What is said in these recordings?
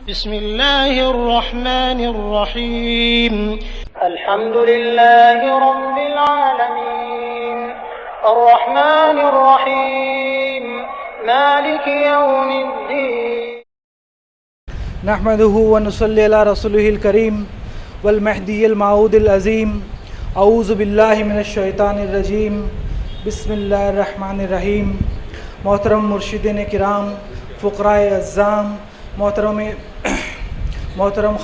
بسم الله الرحمن الرحيم الحمد لله رب العالمين الرحمن الرحيم مالك يوم الدين نحمده ونصلي على رسوله الكريم والمهدي الموعود العظيم اعوذ باللہ من الشیطان الرجیم بسم اللہ الرحمن الرحیم. محترم مرشدین کرام، فقرائے اعظام، محترم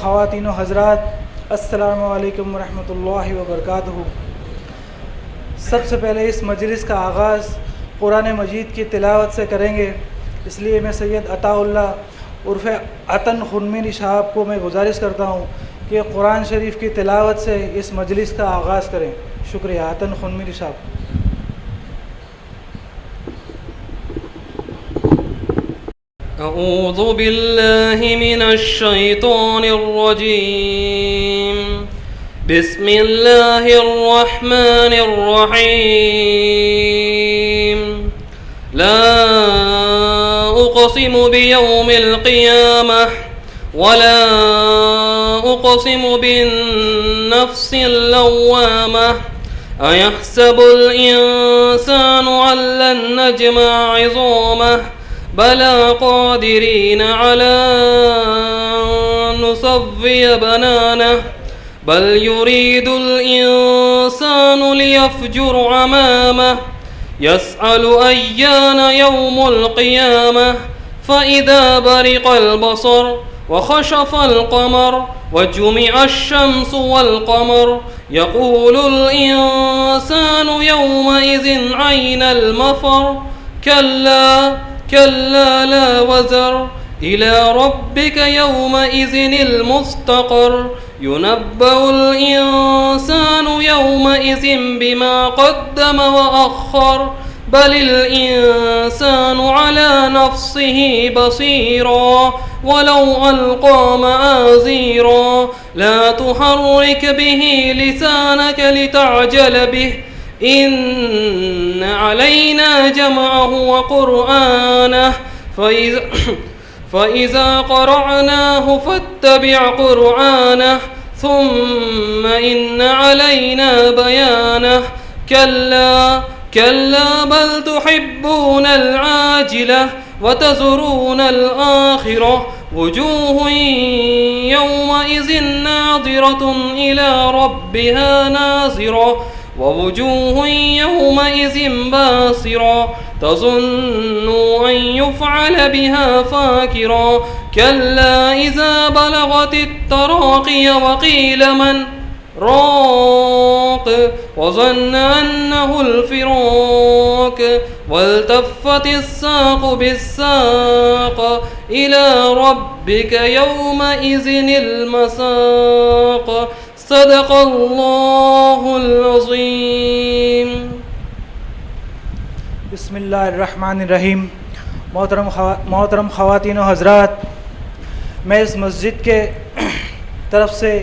خواتین و حضرات، السلام علیکم ورحمۃ اللہ وبرکاتہ. سب سے پہلے اس مجلس کا آغاز قرآن مجید کی تلاوت سے کریں گے، اس لیے میں سید عطا اللہ عرف عطن خنمیری صاحب کو میں گزارش کرتا ہوں کہ قرآن شریف کی تلاوت سے اس مجلس کا آغاز کریں. شکریہ. عطن خنمیری صاحب. اعوذ باللہ من الشیطان الرجیم. بسم اللہ الرحمن الرحیم. لا اقسم بیوم القیامہ ولا اقسم بالنفس اللوامہ. ایحسب الانسان ان لن نجمع عظامہ بلى قادرين على أن نسوي بنانه بل يريد الإنسان ليفجر أمامه يسأل أيان يوم القيامة فإذا برق البصر وخشف القمر وجمع الشمس والقمر يقول الإنسان يومئذ أين المفر كلا لا وزر إلى ربك يومئذ المستقر. ينبأ الإنسان يومئذ بما قدم وأخر بل الإنسان على نفسه بصيرا ولو ألقى معاذيرا. لا تحرك به لسانك لتعجل به إن علينا جمعه وقرآنه فإذا قرعناه فاتبع قرآنه ثم إن علينا بيانه. كلا بل تحبون العاجلة وتذرون الآخرة وجوه يومئذ ناظرة إلى ربها ناظرة ووجوه يومئذ باسرة تظن أن يفعل بها فاكرة. كلا إذا بلغت التراقي وقيل من راق وظن أنه الفراق والتفت الساق بالساق إلى ربك يومئذ المساق. صدق اللہ العظیم. بسم اللہ الرحمن الرحیم. محترم خواتین و حضرات، میں اس مسجد کے طرف سے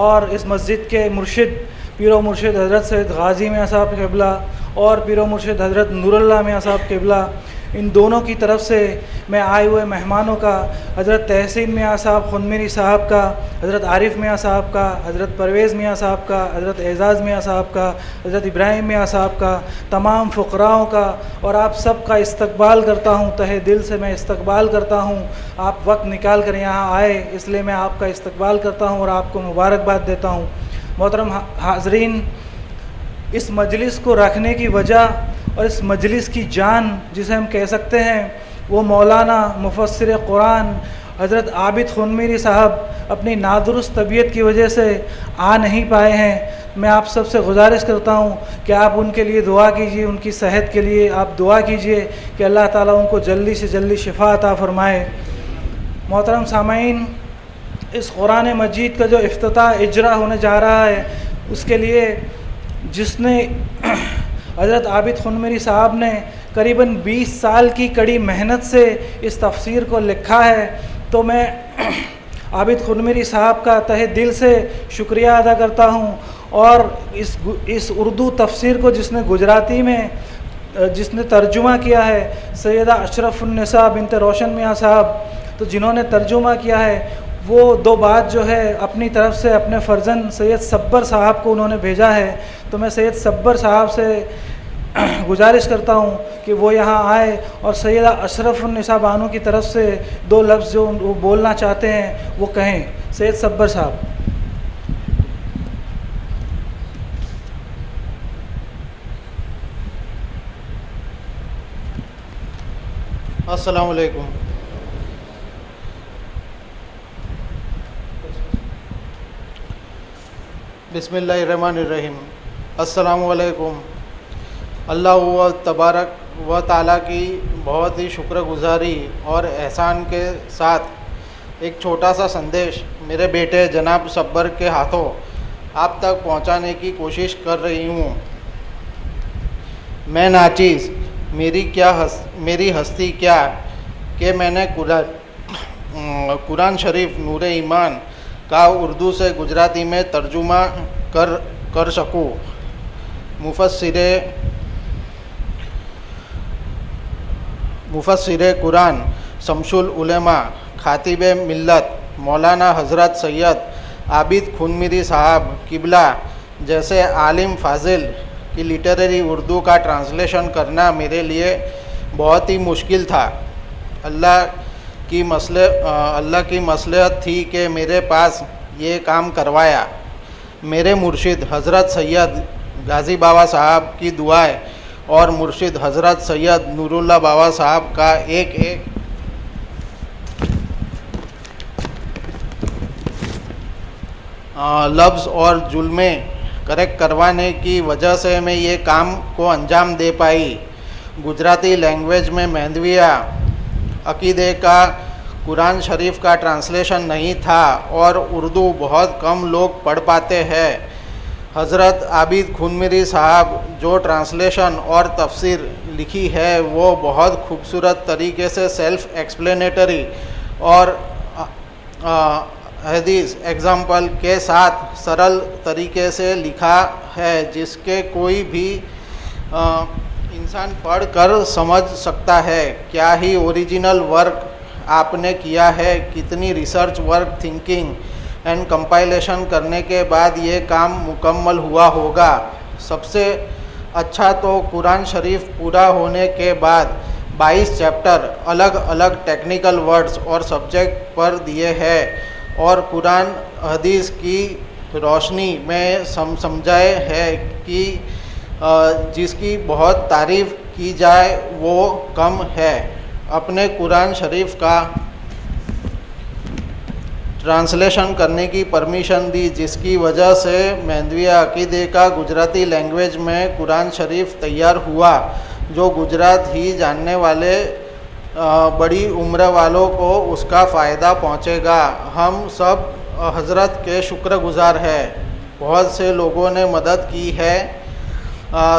اور اس مسجد کے مرشد پیر و مرشد حضرت سید غازی میاں صاحب قبلہ اور پیر و مرشد حضرت نور اللہ میاں صاحب قبلہ، ان دونوں کی طرف سے میں آئے ہوئے مہمانوں کا، حضرت تحسین میاں صاحب خنمیری صاحب کا، حضرت عارف میاں صاحب کا، حضرت پرویز میاں صاحب کا، حضرت اعزاز میاں صاحب کا، حضرت ابراہیم میاں صاحب کا، تمام فقراؤں کا اور آپ سب کا استقبال کرتا ہوں. تہہ دل سے میں استقبال کرتا ہوں. آپ وقت نکال کر یہاں آئے، اس لیے میں آپ کا استقبال کرتا ہوں اور آپ کو مبارکباد دیتا ہوں. محترم حاضرین، اس مجلس کو رکھنے کی وجہ اور اس مجلس کی جان جسے ہم کہہ سکتے ہیں وہ مولانا مفسر قرآن حضرت عابد خنمیری صاحب اپنی نادرست طبیعت کی وجہ سے آ نہیں پائے ہیں. میں آپ سب سے گزارش کرتا ہوں کہ آپ ان کے لیے دعا کیجیے، ان کی صحت کے لیے آپ دعا کیجیے کہ اللہ تعالیٰ ان کو جلدی سے جلدی شفا عطا فرمائے. محترم سامعین، اس قرآن مجید کا جو افتتاح اجرا ہونے جا رہا ہے، اس کے لیے جس نے حضرت عابد خنمیری صاحب نے قریباً 20 سال کی کڑی محنت سے اس تفسیر کو لکھا ہے، تو میں عابد خنمیری صاحب کا تہہ دل سے شکریہ ادا کرتا ہوں. اور اس اردو تفسیر کو جس نے گجراتی میں جس نے ترجمہ کیا ہے سیدہ اشرف النساء بنت روشن میاں صاحب، تو جنہوں نے ترجمہ کیا ہے وہ 2 بات جو ہے اپنی طرف سے اپنے فرزند سید صبر صاحب کو انہوں نے بھیجا ہے، تو میں سید صبر صاحب سے گزارش کرتا ہوں کہ وہ یہاں آئے اور سیدہ اشرف النساء بانو کی طرف سے 2 لفظ جو وہ بولنا چاہتے ہیں وہ کہیں۔ سید صبر صاحب۔ السلام علیکم۔ بسم اللہ الرحمن الرحیم۔ السلام علیکم۔ اللہ تبارک و تعالیٰ کی بہت ہی شکر گزاری اور احسان کے ساتھ ایک چھوٹا سا سندیش میرے بیٹے جناب صبر کے ہاتھوں آپ تک پہنچانے کی کوشش کر رہی ہوں۔ میں ناچیز، میری ہستی کیا کہ میں نے قرآن شریف نور ایمان کا اردو سے گجراتی میں ترجمہ کر سکوں۔ مفسر قرآن، شمس العلماء، خاطب ملت مولانا حضرت سید عابد خونمیری صاحب قبلہ جیسے عالم فاضل کی لٹریری اردو کا ٹرانسلیشن کرنا میرے لیے بہت ہی مشکل تھا۔ اللہ کی مصلحت تھی کہ میرے پاس یہ کام کروایا۔ میرے مرشد حضرت سید غازی بابا صاحب کی دعائیں اور مرشد حضرت سید نور اللہ بابا صاحب کا ایک لفظ اور جملے کریکٹ کروانے کی وجہ سے میں یہ کام کو انجام دے پائی۔ گجراتی لینگویج میں مہندویہ عقیدے کا قرآن شریف کا ٹرانسلیشن نہیں تھا اور اردو بہت کم لوگ پڑھ پاتے ہیں۔ حضرت عابد خونمیری صاحب جو ٹرانسلیشن اور تفسیر لکھی ہے وہ بہت خوبصورت طریقے سے سیلف ایکسپلینیٹری اور حدیث ایگزامپل کے ساتھ سرل طریقے سے لکھا ہے جس کے کوئی بھی انسان پڑھ کر سمجھ سکتا ہے۔ کیا ہی اوریجنل ورک آپ نے کیا ہے، کتنی research work, thinking and compilation کرنے کے بعد یہ کام مکمل ہوا ہوگا۔ سب سے اچھا تو قرآن شریف پورا ہونے کے بعد 22 چیپٹر الگ الگ ٹیکنیکل ورڈز اور سبجیکٹ پر دیے ہیں اور قرآن حدیث کی روشنی میں سمجھائے ہے کہ جس کی بہت تعریف کی جائے وہ کم ہے۔ اپنے قرآن شریف کا ٹرانسلیشن کرنے کی پرمیشن دی جس کی وجہ سے مہندویہ عقیدے کا گجراتی لینگویج میں قرآن شریف تیار ہوا جو گجرات ہی جاننے والے بڑی عمر والوں کو اس کا فائدہ پہنچے گا۔ ہم سب حضرت کے شکر گزار ہیں۔ بہت سے لوگوں نے مدد کی ہے،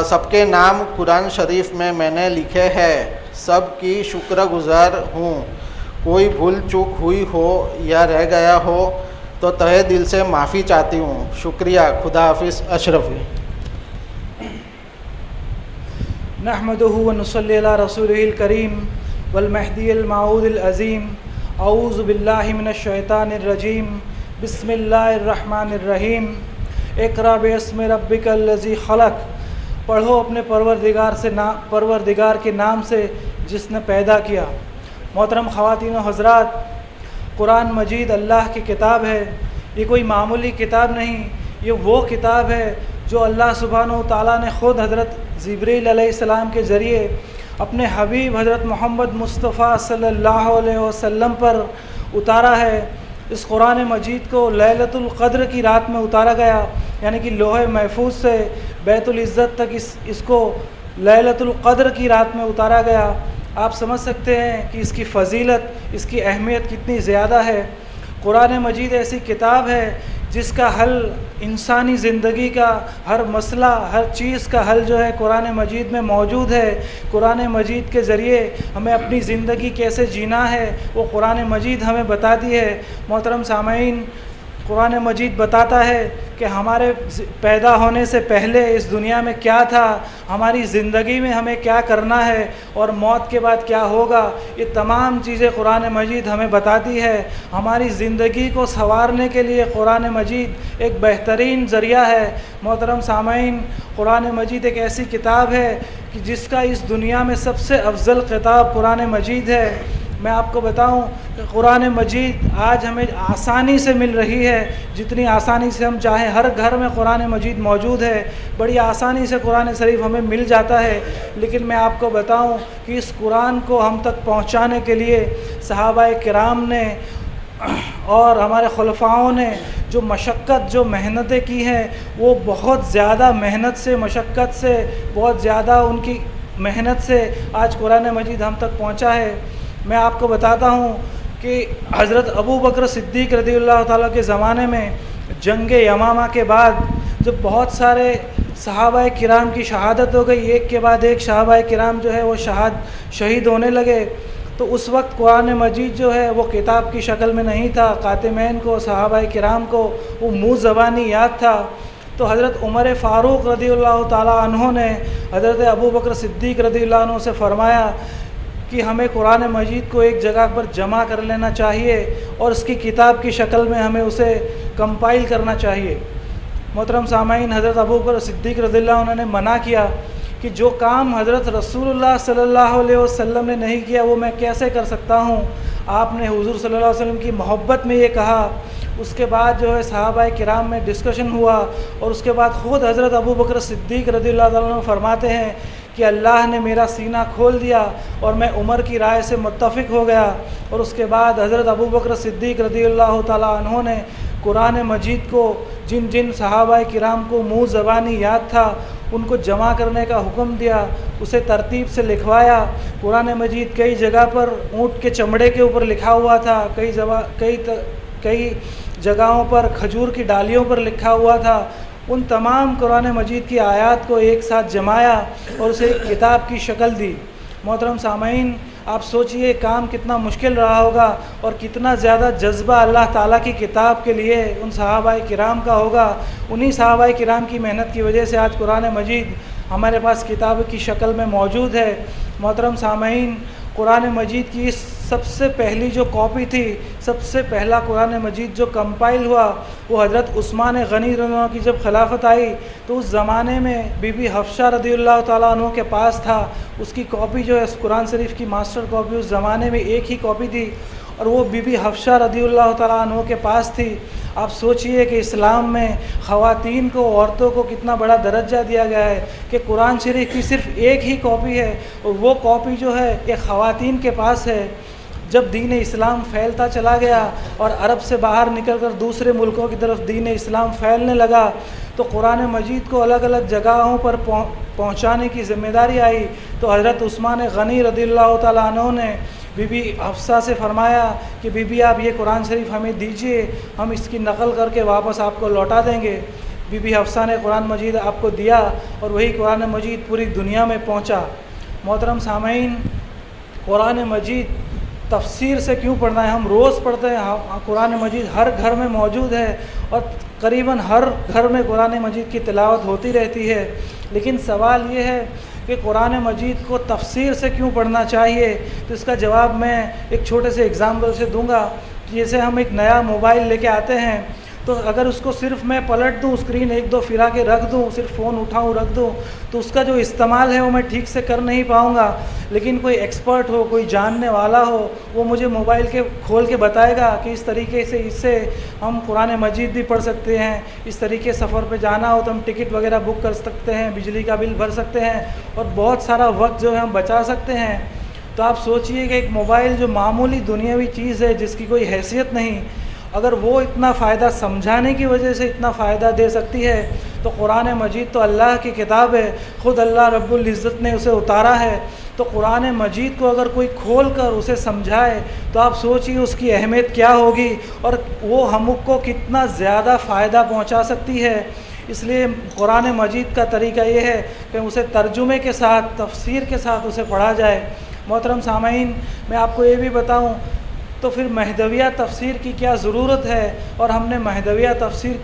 سب کے نام قرآن شریف میں نے لکھے ہیں، سب کی شکر گزار ہوں۔ کوئی بھول چوک ہوئی ہو یا رہ گیا ہو تو تہہ دل سے معافی چاہتی ہوں۔ شکریہ۔ خدا حافظ۔ اشرف۔ نحمدہ ونصلی علی رسولہ الکریم والمہدی الموعود العظیم۔ اعوذ باللہ من الشیطان الرجیم۔ بسم اللہ الرحمن الرحیم۔ اقرأ باسم ربک الذی خلق۔ پڑھو اپنے پروردگار کے نام سے جس نے پیدا کیا۔ محترم خواتین و حضرات، قرآن مجید اللہ کی کتاب ہے۔ یہ کوئی معمولی کتاب نہیں، یہ وہ کتاب ہے جو اللہ سبحانہ و تعالیٰ نے خود حضرت جبریل علیہ السلام کے ذریعے اپنے حبیب حضرت محمد مصطفیٰ صلی اللہ علیہ وسلم پر اتارا ہے۔ اس قرآن مجید کو لیلۃ القدر کی رات میں اتارا گیا، یعنی کہ لوح محفوظ سے بیت العزت تک اس کو لیلۃ القدر کی رات میں اتارا گیا۔ آپ سمجھ سکتے ہیں کہ اس کی فضیلت، اس کی اہمیت کتنی زیادہ ہے۔ قرآن مجید ایسی کتاب ہے جس کا حل، انسانی زندگی کا ہر مسئلہ، ہر چیز کا حل جو ہے قرآن مجید میں موجود ہے۔ قرآن مجید کے ذریعے ہمیں اپنی زندگی کیسے جینا ہے وہ قرآن مجید ہمیں بتاتی ہے۔ محترم سامعین، قرآن مجید بتاتا ہے کہ ہمارے پیدا ہونے سے پہلے اس دنیا میں کیا تھا، ہماری زندگی میں ہمیں کیا کرنا ہے اور موت کے بعد کیا ہوگا، یہ تمام چیزیں قرآن مجید ہمیں بتاتی ہے۔ ہماری زندگی کو سنوارنے کے لیے قرآن مجید ایک بہترین ذریعہ ہے۔ محترم سامعین، قرآن مجید ایک ایسی کتاب ہے کہ جس کا اس دنیا میں سب سے افضل خطاب قرآن مجید ہے۔ میں آپ کو بتاؤں کہ قرآن مجید آج ہمیں آسانی سے مل رہی ہے، جتنی آسانی سے ہم چاہیں، ہر گھر میں قرآن مجید موجود ہے، بڑی آسانی سے قرآن شریف ہمیں مل جاتا ہے۔ لیکن میں آپ کو بتاؤں کہ اس قرآن کو ہم تک پہنچانے کے لیے صحابہ کرام نے اور ہمارے خلفاؤں نے جو مشقت، جو محنتیں کی ہیں، وہ بہت زیادہ محنت سے، مشقت سے، بہت زیادہ ان کی محنت سے آج قرآن مجید ہم تک پہنچا ہے۔ میں آپ کو بتاتا ہوں کہ حضرت ابو بکر صدیق رضی اللہ تعالیٰ کے زمانے میں جنگ یمامہ کے بعد جب بہت سارے صحابہ کرام کی شہادت ہو گئی، ایک کے بعد ایک صحابہ کرام جو ہے وہ شہید ہونے لگے، تو اس وقت قرآن مجید جو ہے وہ کتاب کی شکل میں نہیں تھا۔ خاتمین کو، صحابہ کرام کو وہ منہ زبانی یاد تھا۔ تو حضرت عمر فاروق رضی اللہ تعالیٰ عنہ نے حضرت ابو بکر صدیق رضی اللہ عنہ سے فرمایا کہ ہمیں قرآن مجید کو ایک جگہ پر جمع کر لینا چاہیے اور اس کی کتاب کی شکل میں ہمیں اسے کمپائل کرنا چاہیے۔ محترم سامعین، حضرت ابو بکر صدیق رضی اللہ عنہ نے منع کیا کہ جو کام حضرت رسول اللہ صلی اللہ علیہ وسلم نے نہیں کیا وہ میں کیسے کر سکتا ہوں۔ آپ نے حضور صلی اللہ علیہ وسلم کی محبت میں یہ کہا۔ اس کے بعد جو ہے صحابہ کرام میں ڈسکشن ہوا اور اس کے بعد خود حضرت ابو بکر صدیق رضی اللہ عنہ فرماتے ہیں کہ اللہ نے میرا سینہ کھول دیا اور میں عمر کی رائے سے متفق ہو گیا۔ اور اس کے بعد حضرت ابو بکر صدیق رضی اللہ تعالیٰ عنہ نے قرآن مجید کو جن جن صحابہ کرام کو منہ زبانی یاد تھا ان کو جمع کرنے کا حکم دیا، اسے ترتیب سے لکھوایا۔ قرآن مجید کئی جگہ پر اونٹ کے چمڑے کے اوپر لکھا ہوا تھا، کئی جگہوں پر کھجور کی ڈالیوں پر لکھا ہوا تھا۔ ان تمام قرآن مجید کی آیات کو ایک ساتھ جمایا اور اسے ایک کتاب کی شکل دی۔ محترم سامعین، آپ سوچئے کام کتنا مشکل رہا ہوگا اور کتنا زیادہ جذبہ اللہ تعالیٰ کی کتاب کے لیے ان صحابہ کرام کا ہوگا۔ انہی صحابہ کرام کی محنت کی وجہ سے آج قرآن مجید ہمارے پاس کتاب کی شکل میں موجود ہے۔ محترم سامعین، قرآن مجید کی سب سے پہلی جو کاپی تھی، سب سے پہلا قرآن مجید جو کمپائل ہوا وہ حضرت عثمان غنی رضی اللہ عنہ کی جب خلافت آئی تو اس زمانے میں بی بی حفصہ رضی اللہ تعالیٰ عنہ کے پاس تھا۔ اس کی کاپی جو ہے قرآن شریف کی ماسٹر کاپی اس زمانے میں ایک ہی کاپی تھی اور وہ بی بی حفصہ رضی اللہ تعالیٰ عنہ کے پاس تھی۔ آپ سوچئے کہ اسلام میں خواتین کو، عورتوں کو کتنا بڑا درجہ دیا گیا ہے کہ قرآن شریف کی صرف ایک ہی کاپی ہے اور وہ کاپی جو ہے ایک خواتین کے پاس ہے۔ جب دین اسلام پھیلتا چلا گیا اور عرب سے باہر نکل کر دوسرے ملکوں کی طرف دین اسلام پھیلنے لگا تو قرآن مجید کو الگ الگ جگہوں پر پہنچانے کی ذمہ داری آئی۔ تو حضرت عثمان غنی رضی اللہ تعالیٰ عنہ نے بی بی حفصہ سے فرمایا کہ بی بی آپ یہ قرآن شریف ہمیں دیجئے، ہم اس کی نقل کر کے واپس آپ کو لوٹا دیں گے۔ بی بی حفصہ نے قرآن مجید آپ کو دیا اور وہی قرآن مجید پوری دنیا میں پہنچا۔ محترم سامعین، قرآن مجید تفسیر سے کیوں پڑھنا ہے؟ ہم روز پڑھتے ہیں، قرآن مجید ہر گھر میں موجود ہے اور تقریباً ہر گھر میں قرآن مجید کی تلاوت ہوتی رہتی ہے۔ لیکن سوال یہ ہے کہ قرآن مجید کو تفسیر سے کیوں پڑھنا چاہیے؟ تو اس کا جواب میں ایک چھوٹے سے اگزامپل سے دوں گا۔ جیسے ہم ایک نیا موبائل لے کے آتے ہیں تو اگر اس کو صرف میں پلٹ دوں، اسکرین ایک دو پھرا کے رکھ دوں، صرف فون اٹھاؤں رکھ دوں تو اس کا جو استعمال ہے وہ میں ٹھیک سے کر نہیں پاؤں گا۔ لیکن کوئی ایکسپرٹ ہو، کوئی جاننے والا ہو، وہ مجھے موبائل کے کھول کے بتائے گا کہ اس طریقے سے اس سے ہم قرآن مجید بھی پڑھ سکتے ہیں، اس طریقے سفر پہ جانا ہو تو ہم ٹکٹ وغیرہ بک کر سکتے ہیں، بجلی کا بل بھر سکتے ہیں اور بہت سارا وقت جو ہے ہم بچا سکتے ہیں۔ تو آپ سوچئے کہ ایک موبائل جو معمولی دنیاوی چیز ہے جس کی کوئی حیثیت نہیں، اگر وہ اتنا فائدہ سمجھانے کی وجہ سے اتنا فائدہ دے سکتی ہے تو قرآن مجید تو اللہ کی کتاب ہے، خود اللہ رب العزت نے اسے اتارا ہے۔ تو قرآن مجید کو اگر کوئی کھول کر اسے سمجھائے تو آپ سوچئے اس کی اہمیت کیا ہوگی اور وہ ہم کو کتنا زیادہ فائدہ پہنچا سکتی ہے۔ اس لیے قرآن مجید کا طریقہ یہ ہے کہ اسے ترجمے کے ساتھ، تفسیر کے ساتھ اسے پڑھا جائے۔ محترم سامعین، میں آپ کو یہ بھی بتاؤں تو پھر مہدویہ تفسیر کی کیا ضرورت ہے اور ہم نے مہدویہ تفسیر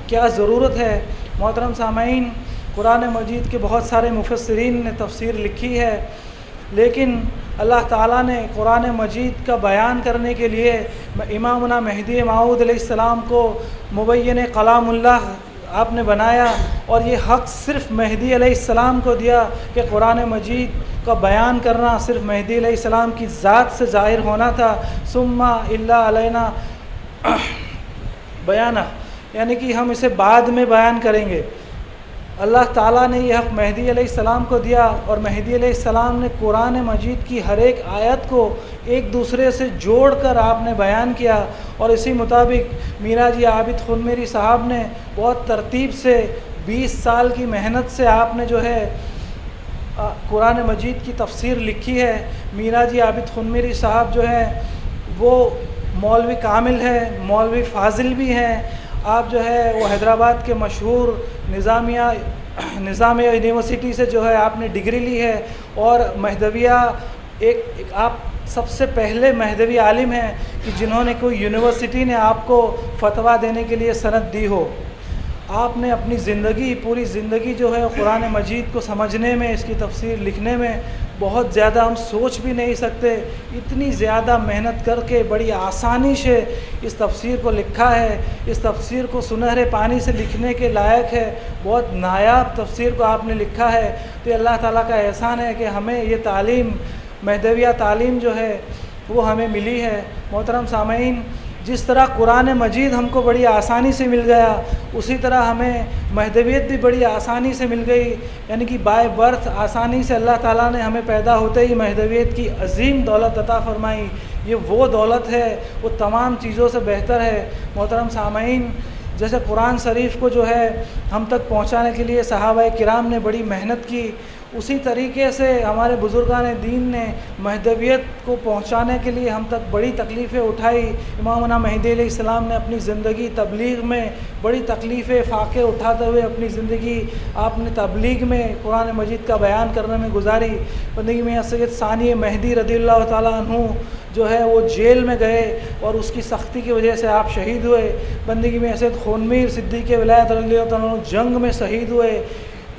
کیا ضرورت ہے؟ محترم سامعین، قرآن مجید کے بہت سارے مفسرین نے تفسیر لکھی ہے، لیکن اللہ تعالیٰ نے قرآن مجید کا بیان کرنے کے لیے امامنا مہدی موعود علیہ السلام کو مبین کلام اللہ آپ نے بنایا، اور یہ حق صرف مہدی علیہ السلام کو دیا کہ قرآن مجید کا بیان کرنا صرف مہدی علیہ السلام کی ذات سے ظاہر ہونا تھا۔ ثم الا علینا بیانہ، یعنی کہ ہم اسے بعد میں بیان کریں گے۔ اللہ تعالیٰ نے یہ حق مہدی علیہ السلام کو دیا، اور مہدی علیہ السلام نے قرآن مجید کی ہر ایک آیت کو ایک دوسرے سے جوڑ کر آپ نے بیان کیا، اور اسی مطابق میرا جی عابد خنمیری صاحب نے بہت ترتیب سے 20 سال کی محنت سے آپ نے جو ہے قرآن مجید کی تفسیر لکھی ہے۔ میرا جی عابد خنمیری صاحب جو ہے وہ مولوی کامل ہے، مولوی فاضل بھی ہیں۔ آپ جو ہے وہ حیدرآباد کے مشہور نظامیہ یونیورسٹی سے جو ہے آپ نے ڈگری لی ہے، اور مہدویہ ایک آپ سب سے پہلے مہدوی عالم ہیں کہ جنہوں نے کوئی یونیورسٹی نے آپ کو فتویٰ دینے کے لیے سند دی ہو۔ آپ نے اپنی پوری زندگی جو ہے قرآن مجید کو سمجھنے میں، اس کی تفسیر لکھنے میں بہت زیادہ ہم سوچ بھی نہیں سکتے، اتنی زیادہ محنت کر کے بڑی آسانی سے اس تفسیر کو لکھا ہے۔ اس تفسیر کو سنہرے پانی سے لکھنے کے لائق ہے، بہت نایاب تفسیر کو آپ نے لکھا ہے۔ تو یہ اللہ تعالیٰ کا احسان ہے کہ ہمیں یہ تعلیم، مہدویہ تعلیم جو ہے وہ ہمیں ملی ہے۔ محترم سامعین، جس طرح قرآن مجید ہم کو بڑی آسانی سے مل گیا، اسی طرح ہمیں مہدویت بھی بڑی آسانی سے مل گئی، یعنی کہ بائی برتھ آسانی سے اللہ تعالیٰ نے ہمیں پیدا ہوتے ہی مہدویت کی عظیم دولت عطا فرمائی۔ یہ وہ دولت ہے، وہ تمام چیزوں سے بہتر ہے۔ محترم سامعین، جیسے قرآن شریف کو جو ہے ہم تک پہنچانے کے لیے صحابہ کرام نے بڑی محنت کی، اسی طریقے سے ہمارے بزرگان دین نے مہدویت کو پہنچانے کے لیے ہم تک بڑی تکلیفیں اٹھائی۔ امامنا مہدی علیہ السلام نے اپنی زندگی تبلیغ میں بڑی تکلیفیں، فاقے اٹھاتے ہوئے اپنی زندگی آپ نے تبلیغ میں قرآن مجید کا بیان کرنے میں گزاری۔ بندگی میں سید ثانی مہدی رضی اللہ تعالیٰ عنہ جو ہے وہ جیل میں گئے، اور اس کی سختی کی وجہ سے آپ شہید ہوئے۔ بندگی میں سید خونمیر صدیق ولایت رضی اللہ تعالیٰ عنہ جنگ میں شہید ہوئے۔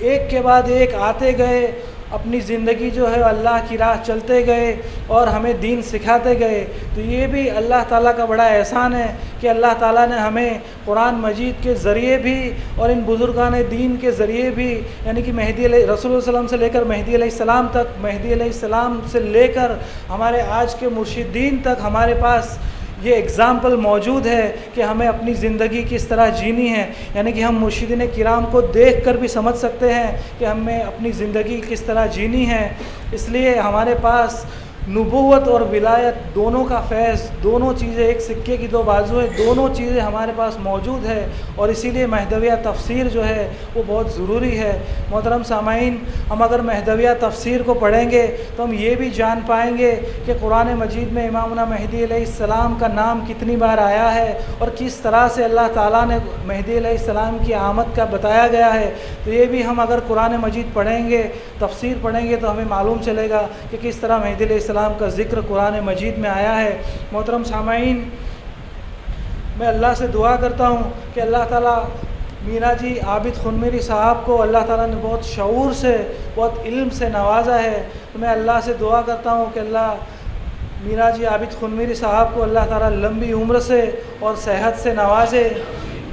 ایک کے بعد ایک آتے گئے، اپنی زندگی جو ہے اللہ کی راہ چلتے گئے اور ہمیں دین سکھاتے گئے۔ تو یہ بھی اللہ تعالیٰ کا بڑا احسان ہے کہ اللہ تعالیٰ نے ہمیں قرآن مجید کے ذریعے بھی اور ان بزرگان دین کے ذریعے بھی، یعنی کہ مہدی علیہ رسول اللہ علیہ وسلم سے لے کر مہدی علیہ السلام تک، مہدی علیہ السلام سے لے کر ہمارے آج کے مرشدین تک ہمارے پاس یہ اگزامپل موجود ہے کہ ہمیں اپنی زندگی کس طرح جینی ہے، یعنی کہ ہم مرشدین کرام کو دیکھ کر بھی سمجھ سکتے ہیں کہ ہمیں اپنی زندگی کس طرح جینی ہے۔ اس لیے ہمارے پاس نبوت اور ولایت دونوں کا فیض، دونوں چیزیں ایک سکے کی دو بازو ہے، دونوں چیزیں ہمارے پاس موجود ہے، اور اسی لیے مہدویہ تفسیر جو ہے وہ بہت ضروری ہے۔ محترم سامعین، ہم اگر مہدویہ تفسیر کو پڑھیں گے تو ہم یہ بھی جان پائیں گے کہ قرآن مجید میں امامنا مہدی علیہ السلام کا نام کتنی بار آیا ہے، اور کس طرح سے اللہ تعالیٰ نے مہدی علیہ السلام کی آمد کا بتایا گیا ہے۔ تو یہ بھی ہم اگر قرآن مجید پڑھیں گے، تفسیر پڑھیں گے، تو ہمیں معلوم چلے گا کہ کس طرح مہدی علیہ السلام کا ذکر قرآن مجید میں آیا ہے۔ محترم سامعین، میں اللہ سے دعا کرتا ہوں کہ اللہ تعالیٰ میرا جی عابد خنمیری صاحب کو اللہ تعالیٰ نے بہت شعور سے، بہت علم سے نوازا ہے۔ تو میں اللہ سے دعا کرتا ہوں کہ اللہ میرا جی عابد خنمیری صاحب کو اللہ تعالیٰ لمبی عمر سے اور صحت سے نوازے،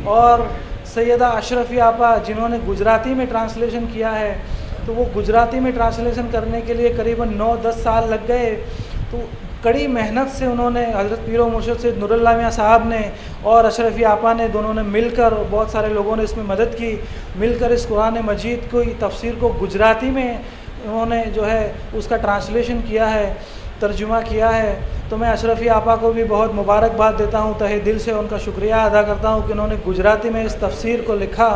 اور سیدہ اشرفی آپا جنہوں نے گجراتی میں ٹرانسلیشن کیا ہے، تو وہ گجراتی میں ٹرانسلیشن کرنے کے لیے قریباً 9-10 سال لگ گئے۔ تو کڑی محنت سے انہوں نے، حضرت پیر و مرشد سید نور اللہ میاں صاحب نے اور اشرفی آپا نے، دونوں نے مل کر، بہت سارے لوگوں نے اس میں مدد کی، مل کر اس قرآن مجید کو، تفسیر کو گجراتی میں انہوں نے جو ہے اس کا ٹرانسلیشن کیا ہے، ترجمہ کیا ہے۔ تو میں اشرفی آپا کو بھی بہت مبارکباد دیتا ہوں، تہہ دل سے ان کا شکریہ ادا کرتا ہوں کہ انہوں نے گجراتی میں اس تفسیر کو لکھا۔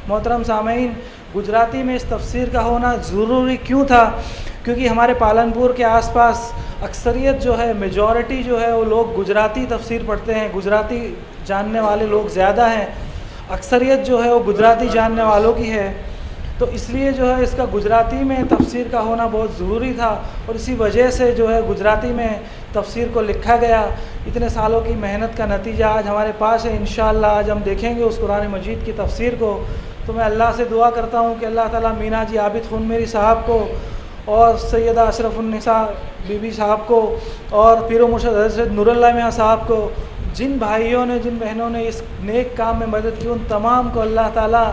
محترم سامعین، گجراتی میں اس تفسیر کا ہونا ضروری کیوں تھا؟ کیونکہ ہمارے پالنپور کے آس پاس اکثریت جو ہے، میجورٹی جو ہے، وہ لوگ گجراتی تفسیر پڑھتے ہیں، گجراتی جاننے والے لوگ زیادہ ہیں، اکثریت جو ہے وہ گجراتی جاننے والوں کی ہے۔ تو اس لیے جو ہے اس کا گجراتی میں تفسیر کا ہونا بہت ضروری تھا، اور اسی وجہ سے جو ہے گجراتی میں تفسیر کو لکھا گیا، اتنے سالوں کی محنت کا نتیجہ آج ہمارے پاس ہے۔ انشاءاللہ آج ہم دیکھیں گے اس قرآن مجید کی تفسیر کو۔ تو میں اللہ سے دعا کرتا ہوں کہ اللہ تعالیٰ مینا جی عابد خون میری صاحب کو اور سیدہ اشرف النساء بی بی صاحب کو اور پیر و مرشد حضرت نور اللہ میاں صاحب کو، جن بھائیوں نے جن بہنوں نے اس نیک کام میں مدد کی، ان تمام کو اللہ تعالیٰ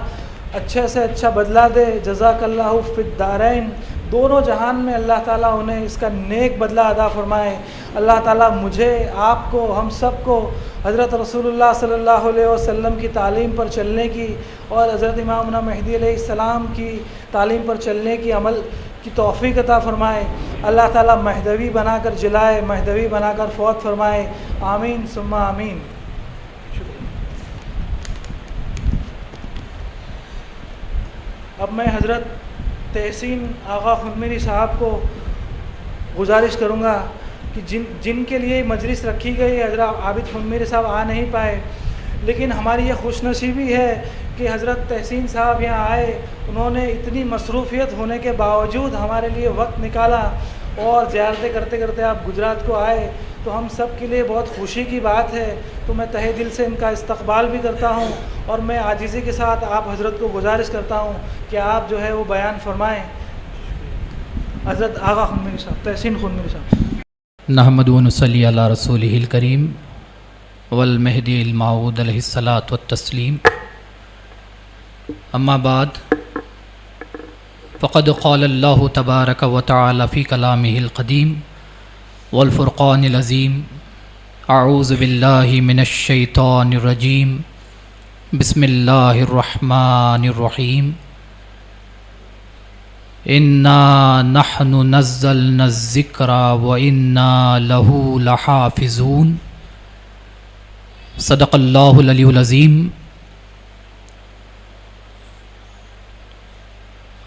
اچھے سے اچھا بدلہ دے۔ جزاک اللہ فی الدارین، دونوں جہان میں اللہ تعالیٰ انہیں اس کا نیک بدلہ ادا فرمائے۔ اللہ تعالیٰ مجھے، آپ کو، ہم سب کو حضرت رسول اللہ صلی اللہ علیہ وسلم کی تعلیم پر چلنے کی اور حضرت امامنا مہدی علیہ السلام کی تعلیم پر چلنے کی عمل کی توفیق عطا فرمائے۔ اللہ تعالیٰ مہدوی بنا کر جلائے، مہدوی بنا کر فوت فرمائے، آمین ثم آمین۔ اب میں حضرت تحسین آغا خون میری صاحب کو گزارش کروں گا کہ جن کے لیے مجلس رکھی گئی، حضرت عابد خون میری صاحب آ نہیں پائے، لیکن ہماری یہ خوش نصیبی ہے کہ حضرت تحسین صاحب یہاں آئے، انہوں نے اتنی مصروفیت ہونے کے باوجود ہمارے لیے وقت نکالا اور زیارتیں کرتے کرتے آپ گجرات کو آئے، تو ہم سب کے لیے بہت خوشی کی بات ہے۔ تو میں تہہ دل سے ان کا استقبال بھی کرتا ہوں اور میں عاجزی کے ساتھ آپ حضرت کو گزارش کرتا ہوں کہ آپ جو ہے وہ بیان فرمائیں۔ حضرت آغا خون میری صاحب، تحسین خون میری صاحب۔ نحمد و نصلی علی رسولہ الکریم والمہدی الموعود علیہ الصلاۃ والتسلیم، اما بعد فقد قال اللہ تبارک و تعالی فی کلامہ القدیم والفرقان العظیم، اعوذ باللہ من الشیطان الرجیم، بسم اللہ الرحمن الرحیم، انا نحن نزلنا الذکر وانا لہ لحافظون، صدق اللہ العلی العظیم۔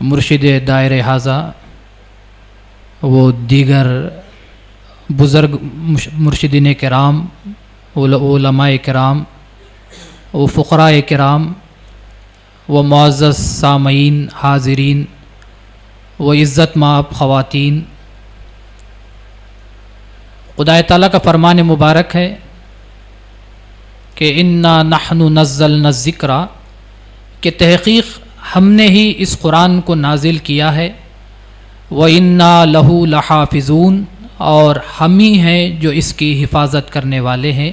مرشد دائرہ حاضہ وہ دیگر بزرگ مرشدین کرام، علماء کرام، وہ فقراء کرام، وہ معزز سامعین، حاضرین، وہ عزت مآب خواتین، خدا تعالیٰ کا فرمان مبارک ہے کہ انا نحن نزلنا الذکر، کہ تحقیق ہم نے ہی اس قرآن کو نازل کیا ہے، وَإِنَّا لَهُ لَحَافِظُونَ، اور ہم ہی ہیں جو اس کی حفاظت کرنے والے ہیں۔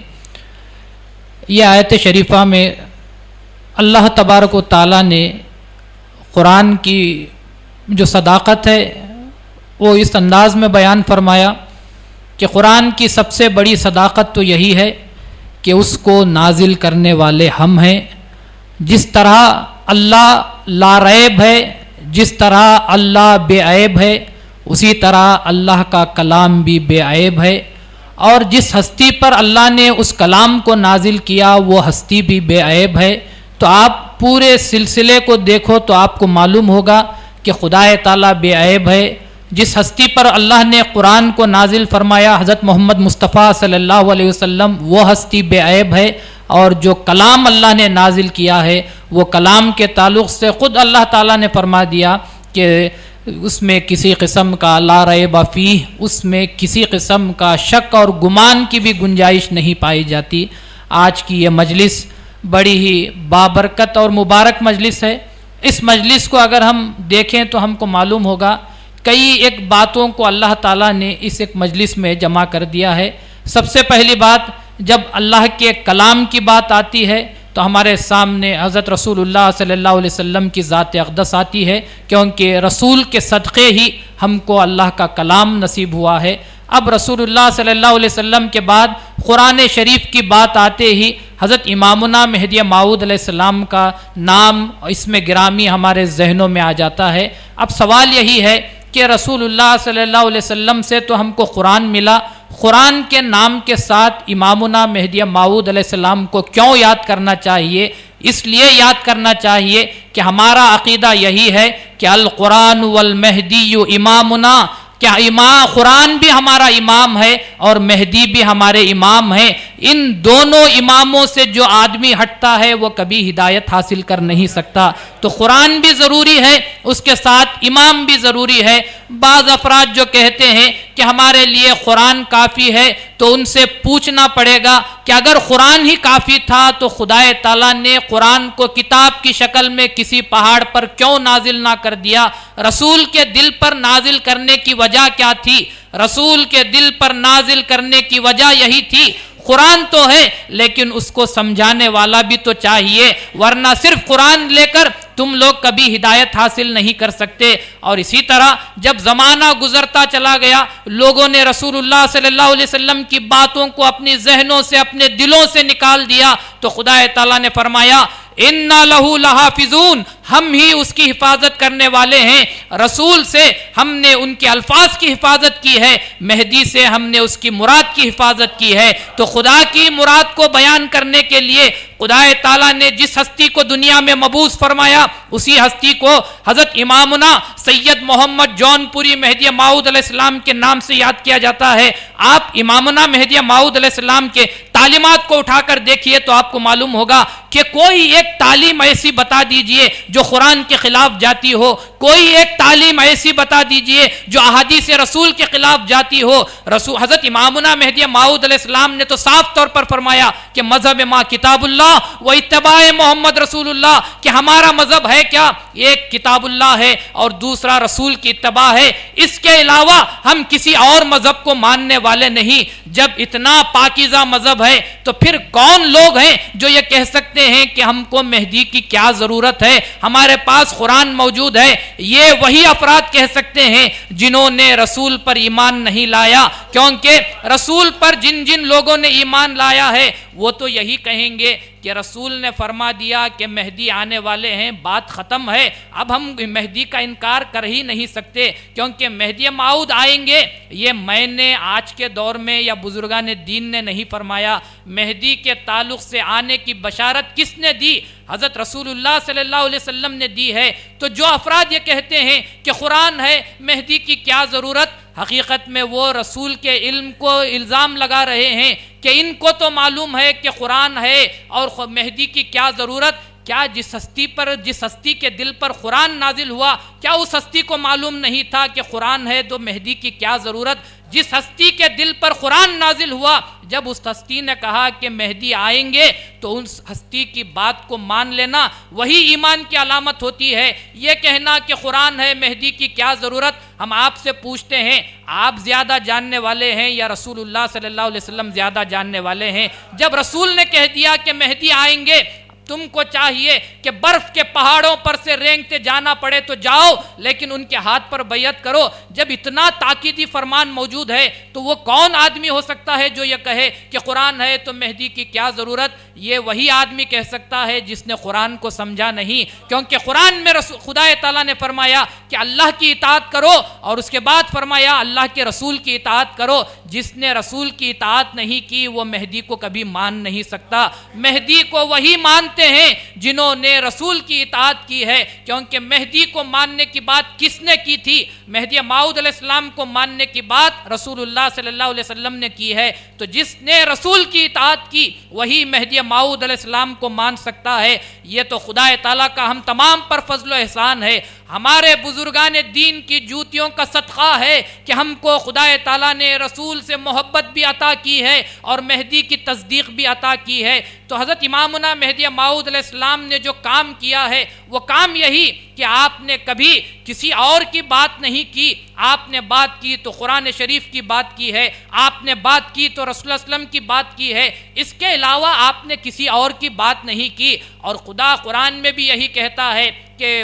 یہ آیت شریفہ میں اللہ تبارک و تعالیٰ نے قرآن کی جو صداقت ہے وہ اس انداز میں بیان فرمایا کہ قرآن کی سب سے بڑی صداقت تو یہی ہے کہ اس کو نازل کرنے والے ہم ہیں۔ جس طرح اللہ لا ریب ہے، جس طرح اللہ بے عیب ہے، اسی طرح اللہ کا کلام بھی بے عیب ہے، اور جس ہستی پر اللہ نے اس کلام کو نازل کیا وہ ہستی بھی بے عیب ہے۔ تو آپ پورے سلسلے کو دیکھو تو آپ کو معلوم ہوگا کہ خدا تعالیٰ بے عیب ہے۔ جس ہستی پر اللہ نے قرآن کو نازل فرمایا، حضرت محمد مصطفیٰ صلی اللہ علیہ وسلم، وہ ہستی بے عیب ہے، اور جو کلام اللہ نے نازل کیا ہے وہ کلام کے تعلق سے خود اللہ تعالیٰ نے فرما دیا کہ اس میں کسی قسم کا لا ریب فیہ، اس میں کسی قسم کا شک اور گمان کی بھی گنجائش نہیں پائی جاتی۔ آج کی یہ مجلس بڑی ہی بابرکت اور مبارک مجلس ہے۔ اس مجلس کو اگر ہم دیکھیں تو ہم کو معلوم ہوگا کئی ایک باتوں کو اللہ تعالیٰ نے اس ایک مجلس میں جمع کر دیا ہے۔ سب سے پہلی بات، جب اللہ کے کلام کی بات آتی ہے تو ہمارے سامنے حضرت رسول اللہ صلی اللہ علیہ وسلم کی ذات اقدس آتی ہے، کیونکہ رسول کے صدقے ہی ہم کو اللہ کا کلام نصیب ہوا ہے۔ اب رسول اللہ صلی اللہ علیہ وسلم کے بعد قرآن شریف کی بات آتے ہی حضرت امامنا مہدی موعود علیہ السلام کا نام اس میں گرامی ہمارے ذہنوں میں آ جاتا ہے۔ اب سوال یہی ہے کہ رسول اللہ صلی اللہ علیہ وسلم سے تو ہم کو قرآن ملا، قرآن کے نام کے ساتھ امامنا مہدی موعود علیہ السلام کو کیوں یاد کرنا چاہیے؟ اس لیے یاد کرنا چاہیے کہ ہمارا عقیدہ یہی ہے کہ القرآن والمہدی امامنا، کیا قرآن بھی ہمارا امام ہے اور مہدی بھی ہمارے امام ہیں۔ ان دونوں اماموں سے جو آدمی ہٹتا ہے وہ کبھی ہدایت حاصل کر نہیں سکتا۔ تو قرآن بھی ضروری ہے، اس کے ساتھ امام بھی ضروری ہے۔ بعض افراد جو کہتے ہیں کہ ہمارے لیے قرآن کافی ہے، تو ان سے پوچھنا پڑے گا کہ اگر قرآن ہی کافی تھا تو خدا تعالیٰ نے قرآن کو کتاب کی شکل میں کسی پہاڑ پر کیوں نازل نہ کر دیا؟ رسول کے دل پر نازل کرنے کی وجہ کیا تھی؟ رسول کے دل پر نازل کرنے کی وجہ یہی تھی، قرآن تو ہے لیکن اس کو سمجھانے والا بھی تو چاہیے، ورنہ صرف قرآن لے کر تم لوگ کبھی ہدایت حاصل نہیں کر سکتے۔ اور اسی طرح جب زمانہ گزرتا چلا گیا، لوگوں نے رسول اللہ صلی اللہ علیہ وسلم کی باتوں کو اپنی ذہنوں سے، اپنے دلوں سے نکال دیا، تو خدا تعالیٰ نے فرمایا اِنَّا لَهُ لَحَافِظُونَ، ہم ہی اس کی حفاظت کرنے والے ہیں۔ رسول سے ہم نے ان کے الفاظ کی حفاظت کی ہے، مہدی سے ہم نے اس کی مراد کی حفاظت کی ہے۔ تو خدا کی مراد کو بیان کرنے کے لیے خدا تعالیٰ نے جس ہستی کو دنیا میں مبعوث فرمایا، اسی ہستی کو حضرت امامنا سید محمد جون پوری مہدی موعود علیہ السلام کے نام سے یاد کیا جاتا ہے۔ آپ امامنا مہدی موعود علیہ السلام کے تعلیمات کو اٹھا کر دیکھیے تو آپ کو معلوم ہوگا کہ کوئی ایک تعلیم ایسی بتا دیجئے جو قرآن کے خلاف جاتی ہو، کوئی ایک تعلیم ایسی بتا دیجئے جو احادیث رسول کے خلاف جاتی ہو۔ حضرت امامنا مہدی موعود علیہ السلام نے تو صاف طور پر فرمایا کہ مذہب ما کتاب اللہ و اتباع محمد رسول اللہ، کہ ہمارا مذہب ہے کیا؟ ایک کتاب اللہ ہے اور دوسرا رسول کی اتباع ہے، اس کے علاوہ ہم کسی اور مذہب کو ماننے والے نہیں۔ جب اتنا پاکیزہ مذہب ہے تو پھر کون لوگ ہیں جو یہ کہہ سکتے ہیں کہ ہم کو مہدی کی کیا ضرورت ہے، ہمارے پاس قرآن موجود ہے؟ یہ وہی افراد کہہ سکتے ہیں جنہوں نے رسول پر ایمان نہیں لایا، کیونکہ رسول پر جن جن لوگوں نے ایمان لایا ہے وہ تو یہی کہیں گے کہ رسول نے فرما دیا کہ مہدی آنے والے ہیں، بات ختم ہے۔ اب ہم مہدی کا انکار کر ہی نہیں سکتے، کیونکہ مہدی موعود آئیں گے۔ یہ میں نے آج کے دور میں یا بزرگان دین نے نہیں فرمایا، مہدی کے تعلق سے آنے کی بشارت کس نے دی؟ حضرت رسول اللہ صلی اللہ علیہ وسلم نے دی ہے۔ تو جو افراد یہ کہتے ہیں کہ قرآن ہے، مہدی کی کیا ضرورت، حقیقت میں وہ رسول کے علم کو الزام لگا رہے ہیں کہ ان کو تو معلوم ہے کہ قرآن ہے اور مہدی کی کیا ضرورت۔ کیا جس ہستی کے دل پر قرآن نازل ہوا، کیا اس ہستی کو معلوم نہیں تھا کہ قرآن ہے تو مہدی کی کیا ضرورت؟ جس ہستی کے دل پر قرآن نازل ہوا، جب اس ہستی نے کہا کہ مہدی آئیں گے تو اس ہستی کی بات کو مان لینا وہی ایمان کی علامت ہوتی ہے۔ یہ کہنا کہ قرآن ہے، مہدی کی کیا ضرورت؟ ہم آپ سے پوچھتے ہیں، آپ زیادہ جاننے والے ہیں یا رسول اللہ صلی اللہ علیہ وسلم زیادہ جاننے والے ہیں؟ جب رسول نے کہہ دیا کہ مہدی آئیں گے، تم کو چاہیے کہ برف کے پہاڑوں پر سے رینگتے جانا پڑے تو جاؤ، لیکن ان کے ہاتھ پر بیعت کرو۔ جب اتنا تاکیدی فرمان موجود ہے تو وہ کون آدمی ہو سکتا ہے جو یہ کہے کہ قرآن ہے تو مہدی کی کیا ضرورت؟ یہ وہی آدمی کہہ سکتا ہے جس نے قرآن کو سمجھا نہیں، کیونکہ قرآن میں خدا تعالیٰ نے فرمایا کہ اللہ کی اطاعت کرو، اور اس کے بعد فرمایا اللہ کے رسول کی اطاعت کرو۔ جس نے رسول کی اطاعت نہیں کی وہ مہدی کو کبھی مان نہیں سکتا۔ مہدی کو وہی مان ہیں جنہوں نے رسول کی اطاعت کی ہے، کیونکہ مہدی کو ماننے کی بات کس نے کی تھی؟ مہدی موعود علیہ السلام کو ماننے کی بات رسول اللہ صلی اللہ علیہ وسلم نے کی ہے۔ تو جس نے رسول کی اطاعت کی وہی مہدی موعود علیہ السلام کو مان سکتا ہے۔ یہ تو خدا تعالیٰ کا ہم تمام پر فضل و احسان ہے۔ ہمارے بزرگان دین کی جوتیوں کا صدقہ ہے کہ ہم کو خدا تعالیٰ نے رسول سے محبت بھی عطا کی ہے اور مہدی کی تصدیق بھی عطا کی ہے۔ تو حضرت امامنا مہدی موعود علیہ السلام نے جو کام کیا ہے وہ کام یہی کہ آپ نے کبھی کسی اور کی بات نہیں کی، آپ نے بات کی تو قرآن شریف کی بات کی ہے، آپ نے بات کی تو رسول اللہ علیہ وسلم کی بات کی ہے، اس کے علاوہ آپ نے کسی اور کی بات نہیں کی۔ اور خدا قرآن میں بھی یہی کہتا ہے کہ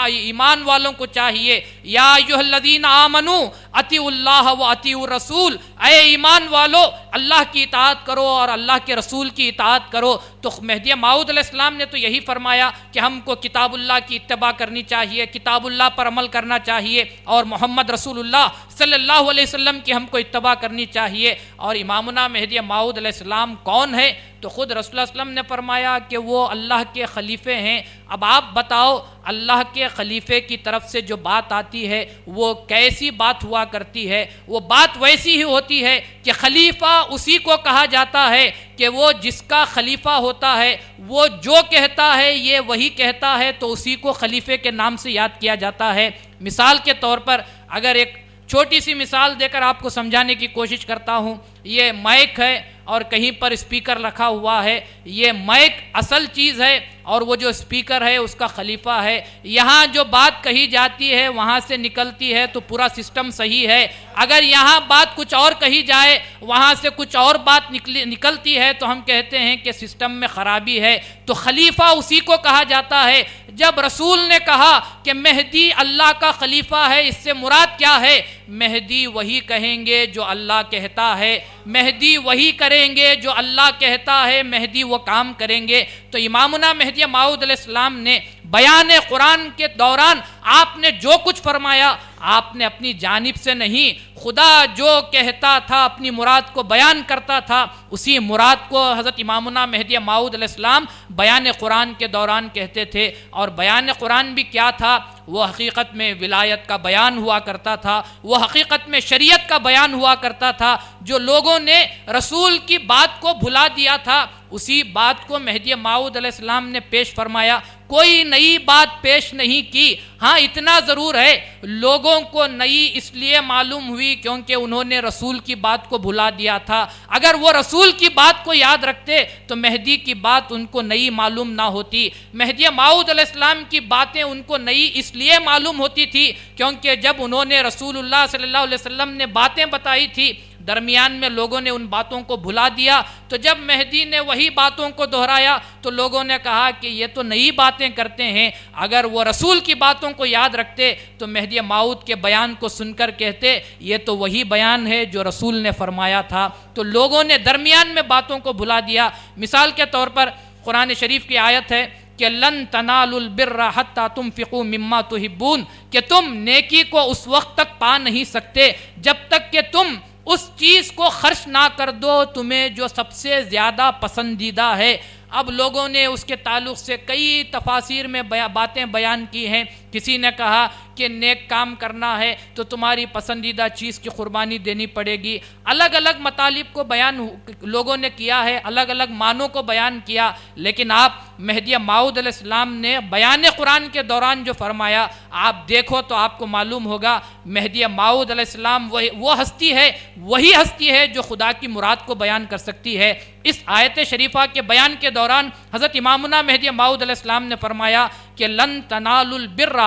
ایمان والوں کو چاہیے، یا ایھا الذین آمنوا اطیعوا اللہ و اطیعوا الرسول، اے ایمان والو اللہ کی اطاعت کرو اور اللہ کے رسول کی اطاعت کرو۔ تو مہدی موعود علیہ السلام نے تو یہی فرمایا کہ ہم کو کتاب اللہ کی اتباع کرنی چاہیے، کتاب اللہ پر عمل کرنا چاہیے، اور محمد رسول اللہ صلی اللہ علیہ وسلم کی ہم کو اتباع کرنی چاہیے۔ اور امامنا مہدی موعود علیہ السلام کون ہے؟ تو خود رسول اللہ علیہ وسلم نے فرمایا کہ وہ اللہ کے خلیفے ہیں۔ اب آپ بتاؤ اللہ کے خلیفے کی طرف سے جو بات آتی ہے وہ کیسی بات ہوا کرتی ہے؟ وہ بات ویسی ہی ہوتی ہے کہ خلیفہ اسی کو کہا جاتا ہے کہ وہ جس کا خلیفہ ہوتا ہے وہ جو کہتا ہے یہ وہی کہتا ہے، تو اسی کو خلیفے کے نام سے یاد کیا جاتا ہے۔ مثال کے طور پر اگر ایک چھوٹی سی مثال دے کر آپ کو سمجھانے کی کوشش کرتا ہوں، یہ مائک ہے اور کہیں پر اسپیکر رکھا ہوا ہے۔ یہ مائک اصل چیز ہے اور وہ جو اسپیکر ہے اس کا خلیفہ ہے۔ یہاں جو بات کہی جاتی ہے وہاں سے نکلتی ہے تو پورا سسٹم صحیح ہے۔ اگر یہاں بات کچھ اور کہی جائے وہاں سے کچھ اور بات نکلتی ہے تو ہم کہتے ہیں کہ سسٹم میں خرابی ہے۔ تو خلیفہ اسی کو کہا جاتا ہے۔ جب رسول نے کہا کہ مہدی اللہ کا خلیفہ ہے، اس سے مراد کیا ہے؟ مہدی وہی کہیں گے جو اللہ کہتا ہے، مہدی وہی کریں گے جو اللہ کہتا ہے، مہدی وہ کام کریں گے۔ تو امامنا مہدی موعود علیہ السلام نے بیان قرآن کے دوران آپ نے جو کچھ فرمایا آپ نے اپنی جانب سے نہیں، خدا جو کہتا تھا اپنی مراد کو بیان کرتا تھا، اسی مراد کو حضرت امامنا مہدی موعود علیہ السلام بیان قرآن کے دوران کہتے تھے۔ اور بیان قرآن بھی کیا تھا؟ وہ حقیقت میں ولایت کا بیان ہوا کرتا تھا، وہ حقیقت میں شریعت کا بیان ہوا کرتا تھا۔ جو لوگوں نے رسول کی بات کو بھلا دیا تھا اسی بات کو مہدی موعود علیہ السلام نے پیش فرمایا، کوئی نئی بات پیش نہیں کی۔ ہاں اتنا ضرور ہے لوگوں کو نئی اس لیے معلوم ہوئی کیونکہ انہوں نے رسول کی بات کو بھلا دیا تھا۔ اگر وہ رسول کی بات کو یاد رکھتے تو مہدی کی بات ان کو نئی معلوم نہ ہوتی۔ مہدی موعود علیہ السلام کی باتیں ان کو نئی اس لیے معلوم ہوتی تھی کیونکہ جب انہوں نے رسول اللہ صلی اللہ علیہ وسلم نے باتیں بتائی تھی درمیان میں لوگوں نے ان باتوں کو بھلا دیا، تو جب مہدی نے وہی باتوں کو دہرایا تو لوگوں نے کہا کہ یہ تو نئی باتیں کرتے ہیں۔ اگر وہ رسول کی باتوں کو یاد رکھتے تو مہدی موعود کے بیان کو سن کر کہتے یہ تو وہی بیان ہے جو رسول نے فرمایا تھا۔ تو لوگوں نے درمیان میں باتوں کو بھلا دیا۔ مثال کے طور پر قرآن شریف کی آیت ہے کہ لن تنالوا البر حتی تنفقوا مما تحبون، کہ تم نیکی کو اس وقت تک پا نہیں سکتے جب تک کہ تم اس چیز کو خرچ نہ کر دو تمہیں جو سب سے زیادہ پسندیدہ ہے۔ اب لوگوں نے اس کے تعلق سے کئی تفاسیر میں باتیں بیان کی ہیں۔ کسی نے کہا کہ نیک کام کرنا ہے تو تمہاری پسندیدہ چیز کی قربانی دینی پڑے گی۔ الگ الگ مطالب کو بیان لوگوں نے کیا ہے، الگ الگ معنوں کو بیان کیا، لیکن آپ مہدی موعود علیہ السلام نے بیان قرآن کے دوران جو فرمایا آپ دیکھو تو آپ کو معلوم ہوگا مہدی موعود علیہ السلام وہ ہستی ہے، وہی ہستی ہے جو خدا کی مراد کو بیان کر سکتی ہے۔ اس آیت شریفہ کے بیان کے دوران حضرت امامنا مہدی موعود علیہ السلام نے فرمایا کہ لن تنالوا البر،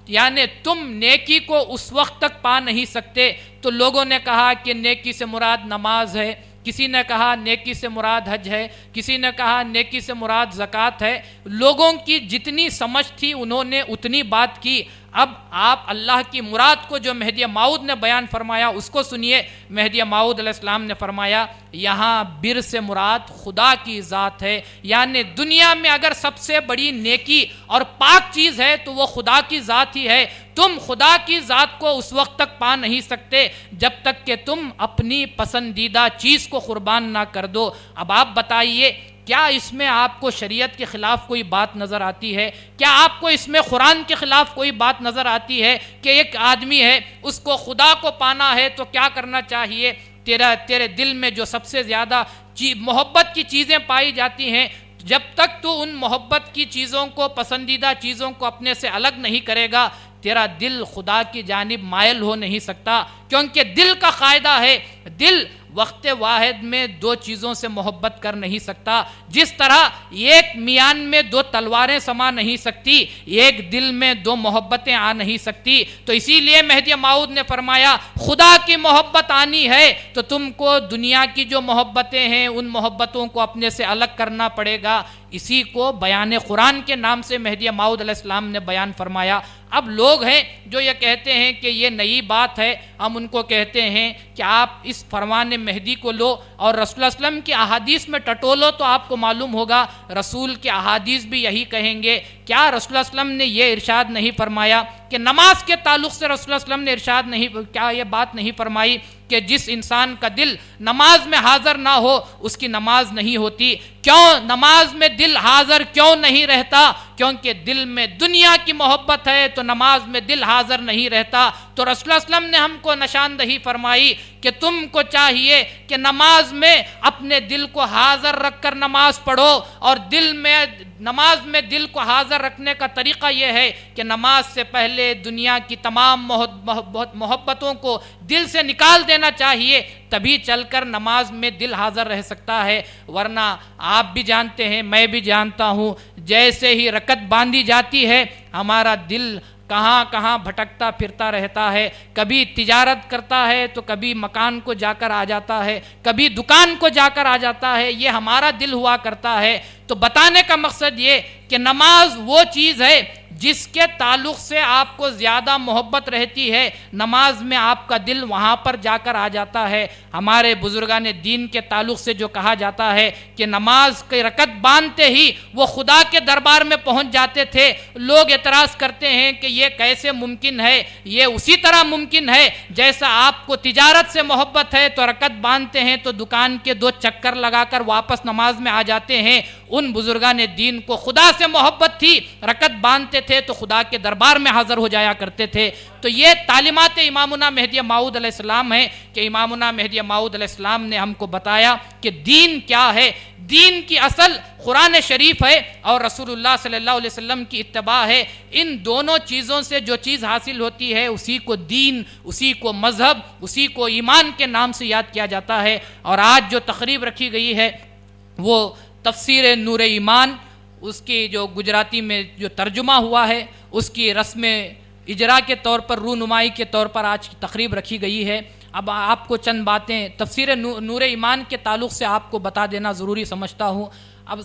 یعنی تم نیکی کو اس وقت تک پا نہیں سکتے۔ تو لوگوں نے کہا کہ نیکی سے مراد نماز ہے، کسی نے کہا نیکی سے مراد حج ہے، کسی نے کہا نیکی سے مراد زکوٰۃ ہے۔ لوگوں کی جتنی سمجھ تھی انہوں نے اتنی بات کی۔ اب آپ اللہ کی مراد کو جو مہدی موعود نے بیان فرمایا اس کو سنیے۔ مہدی موعود علیہ السلام نے فرمایا یہاں بر سے مراد خدا کی ذات ہے، یعنی دنیا میں اگر سب سے بڑی نیکی اور پاک چیز ہے تو وہ خدا کی ذات ہی ہے۔ تم خدا کی ذات کو اس وقت تک پا نہیں سکتے جب تک کہ تم اپنی پسندیدہ چیز کو قربان نہ کر دو۔ اب آپ بتائیے کیا اس میں آپ کو شریعت کے خلاف کوئی بات نظر آتی ہے؟ کیا آپ کو اس میں قرآن کے خلاف کوئی بات نظر آتی ہے کہ ایک آدمی ہے اس کو خدا کو پانا ہے تو کیا کرنا چاہیے؟ تیرے دل میں جو سب سے زیادہ محبت کی چیزیں پائی جاتی ہیں، جب تک تو ان محبت کی چیزوں کو، پسندیدہ چیزوں کو اپنے سے الگ نہیں کرے گا تیرا دل خدا کی جانب مائل ہو نہیں سکتا، کیونکہ دل کا قاعدہ ہے دل وقت واحد میں دو چیزوں سے محبت کر نہیں سکتا۔ جس طرح ایک میان میں دو تلواریں سما نہیں سکتی، ایک دل میں دو محبتیں آ نہیں سکتی۔ تو اسی لیے مہدی موعود نے فرمایا خدا کی محبت آنی ہے تو تم کو دنیا کی جو محبتیں ہیں ان محبتوں کو اپنے سے الگ کرنا پڑے گا۔ اسی کو بیان قرآن کے نام سے مہدی موعود علیہ السلام نے بیان فرمایا۔ اب لوگ ہیں جو یہ کہتے ہیں کہ یہ نئی بات ہے، ہم ان کو کہتے ہیں کہ آپ اس فرمان مہدی کو لو اور رسول اللہ علیہ وسلم کی احادیث میں ٹٹولو تو آپ کو معلوم ہوگا رسول کے احادیث بھی یہی کہیں گے۔ کیا رسول اللہ علیہ وسلم نے یہ ارشاد نہیں فرمایا کہ نماز کے تعلق سے رسول اللہ علیہ وسلم نے ارشاد نہیں، کیا یہ بات نہیں فرمائی کہ جس انسان کا دل نماز میں حاضر نہ ہو اس کی نماز نہیں ہوتی؟ کیوں نماز میں دل حاضر کیوں نہیں رہتا؟ کیونکہ دل میں دنیا کی محبت ہے تو نماز میں دل حاضر نہیں رہتا۔ تو رسول اللہ علیہ وسلم نے ہم کو نشاندہی فرمائی کہ تم کو چاہیے کہ نماز میں اپنے دل کو حاضر رکھ کر نماز پڑھو، اور نماز میں دل کو حاضر رکھنے کا طریقہ یہ ہے کہ نماز سے پہلے دنیا کی تمام محبتوں کو دل سے نکال دینا چاہیے، تبھی چل کر نماز میں دل حاضر رہ سکتا ہے۔ ورنہ آپ بھی جانتے ہیں، میں بھی جانتا ہوں، جیسے ہی رکعت باندھی جاتی ہے ہمارا دل کہاں کہاں بھٹکتا پھرتا رہتا ہے، کبھی تجارت کرتا ہے تو کبھی مکان کو جا کر آ جاتا ہے، کبھی دکان کو جا کر آ جاتا ہے، یہ ہمارا دل ہوا کرتا ہے۔ تو بتانے کا مقصد یہ کہ نماز وہ چیز ہے جس کے تعلق سے آپ کو زیادہ محبت رہتی ہے، نماز میں آپ کا دل وہاں پر جا کر آ جاتا ہے۔ ہمارے بزرگان دین کے تعلق سے جو کہا جاتا ہے کہ نماز کی رکعت باندھتے ہی وہ خدا کے دربار میں پہنچ جاتے تھے۔ لوگ اعتراض کرتے ہیں کہ یہ کیسے ممکن ہے؟ یہ اسی طرح ممکن ہے جیسا آپ کو تجارت سے محبت ہے تو رکعت باندھتے ہیں تو دکان کے 2 چکر لگا کر واپس نماز میں آ جاتے ہیں۔ ان بزرگان دین کو خدا سے محبت تھی، رکعت باندھتے تھے تو خدا کے دربار میں حاضر ہو جایا کرتے تھے۔ تو یہ تعلیمات امامنا مہدی موعود علیہ السلام ہیں کہ امامنا مہدی موعود علیہ السلام نے ہم کو بتایا کہ دین کیا ہے۔ دین کی اصل قرآن شریف ہے اور رسول اللہ صلی اللہ علیہ وسلم کی اتباع ہے۔ ان دونوں چیزوں سے جو چیز حاصل ہوتی ہے اسی کو دین، اسی کو مذہب، اسی کو ایمان کے نام سے یاد کیا جاتا ہے۔ اور آج جو تقریب رکھی گئی ہے وہ تفسیر نور ایمان، اس کی جو گجراتی میں جو ترجمہ ہوا ہے اس کی رسم اجرا کے طور پر، رونمائی کے طور پر آج کی تقریب رکھی گئی ہے۔ اب آپ کو چند باتیں تفسیر نور ایمان کے تعلق سے آپ کو بتا دینا ضروری سمجھتا ہوں۔ اب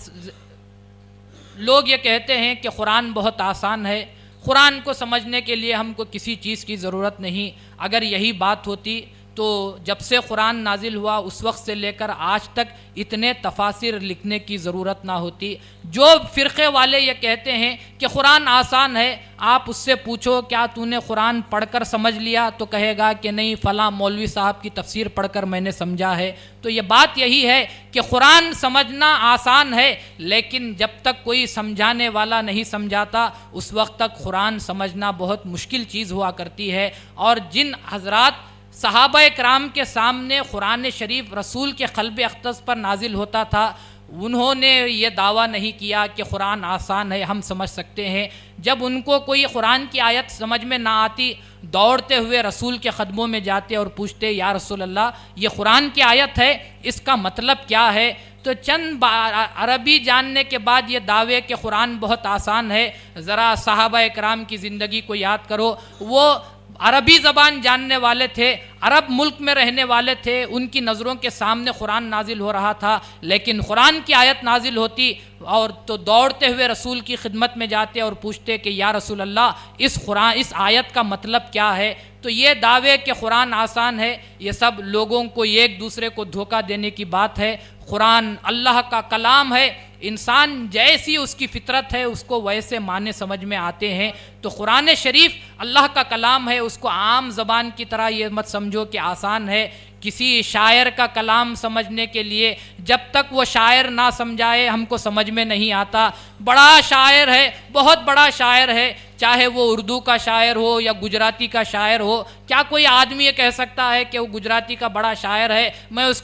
لوگ یہ کہتے ہیں کہ قرآن بہت آسان ہے، قرآن کو سمجھنے کے لیے ہم کو کسی چیز کی ضرورت نہیں۔ اگر یہی بات ہوتی تو جب سے قرآن نازل ہوا اس وقت سے لے کر آج تک اتنے تفاسیر لکھنے کی ضرورت نہ ہوتی۔ جو فرقے والے یہ کہتے ہیں کہ قرآن آسان ہے، آپ اس سے پوچھو کیا تو نے قرآن پڑھ کر سمجھ لیا؟ تو کہے گا کہ نہیں، فلاں مولوی صاحب کی تفسیر پڑھ کر میں نے سمجھا ہے۔ تو یہ بات یہی ہے کہ قرآن سمجھنا آسان ہے، لیکن جب تک کوئی سمجھانے والا نہیں سمجھاتا اس وقت تک قرآن سمجھنا بہت مشکل چیز ہوا کرتی ہے۔ اور جن حضرات صحابہ کرام کے سامنے قرآن شریف رسول کے قلب اقدس پر نازل ہوتا تھا، انہوں نے یہ دعویٰ نہیں کیا کہ قرآن آسان ہے، ہم سمجھ سکتے ہیں۔ جب ان کو کوئی قرآن کی آیت سمجھ میں نہ آتی، دوڑتے ہوئے رسول کے قدموں میں جاتے اور پوچھتے یا رسول اللہ یہ قرآن کی آیت ہے، اس کا مطلب کیا ہے؟ تو چند عربی جاننے کے بعد یہ دعوے کہ قرآن بہت آسان ہے، ذرا صحابہ کرام کی زندگی کو یاد کرو۔ وہ عربی زبان جاننے والے تھے، عرب ملک میں رہنے والے تھے، ان کی نظروں کے سامنے قرآن نازل ہو رہا تھا، لیکن قرآن کی آیت نازل ہوتی اور تو دوڑتے ہوئے رسول کی خدمت میں جاتے اور پوچھتے کہ یا رسول اللہ اس آیت کا مطلب کیا ہے؟ تو یہ دعوے کہ قرآن آسان ہے یہ سب لوگوں کو ایک دوسرے کو دھوکہ دینے کی بات ہے۔ قرآن اللہ کا کلام ہے، انسان جیسی اس کی فطرت ہے اس کو ویسے معنی سمجھ میں آتے ہیں۔ تو قرآن شریف اللہ کا کلام ہے، اس کو عام زبان کی طرح یہ مت سمجھو کہ آسان ہے۔ کسی شاعر کا کلام سمجھنے کے لیے جب تک وہ شاعر نہ سمجھائے ہم کو سمجھ میں نہیں آتا۔ بڑا شاعر ہے، بہت بڑا شاعر ہے، چاہے وہ اردو کا شاعر ہو یا گجراتی کا شاعر ہو، کیا کوئی آدمی یہ کہہ سکتا ہے کہ وہ گجراتی کا بڑا شاعر ہے، میں اس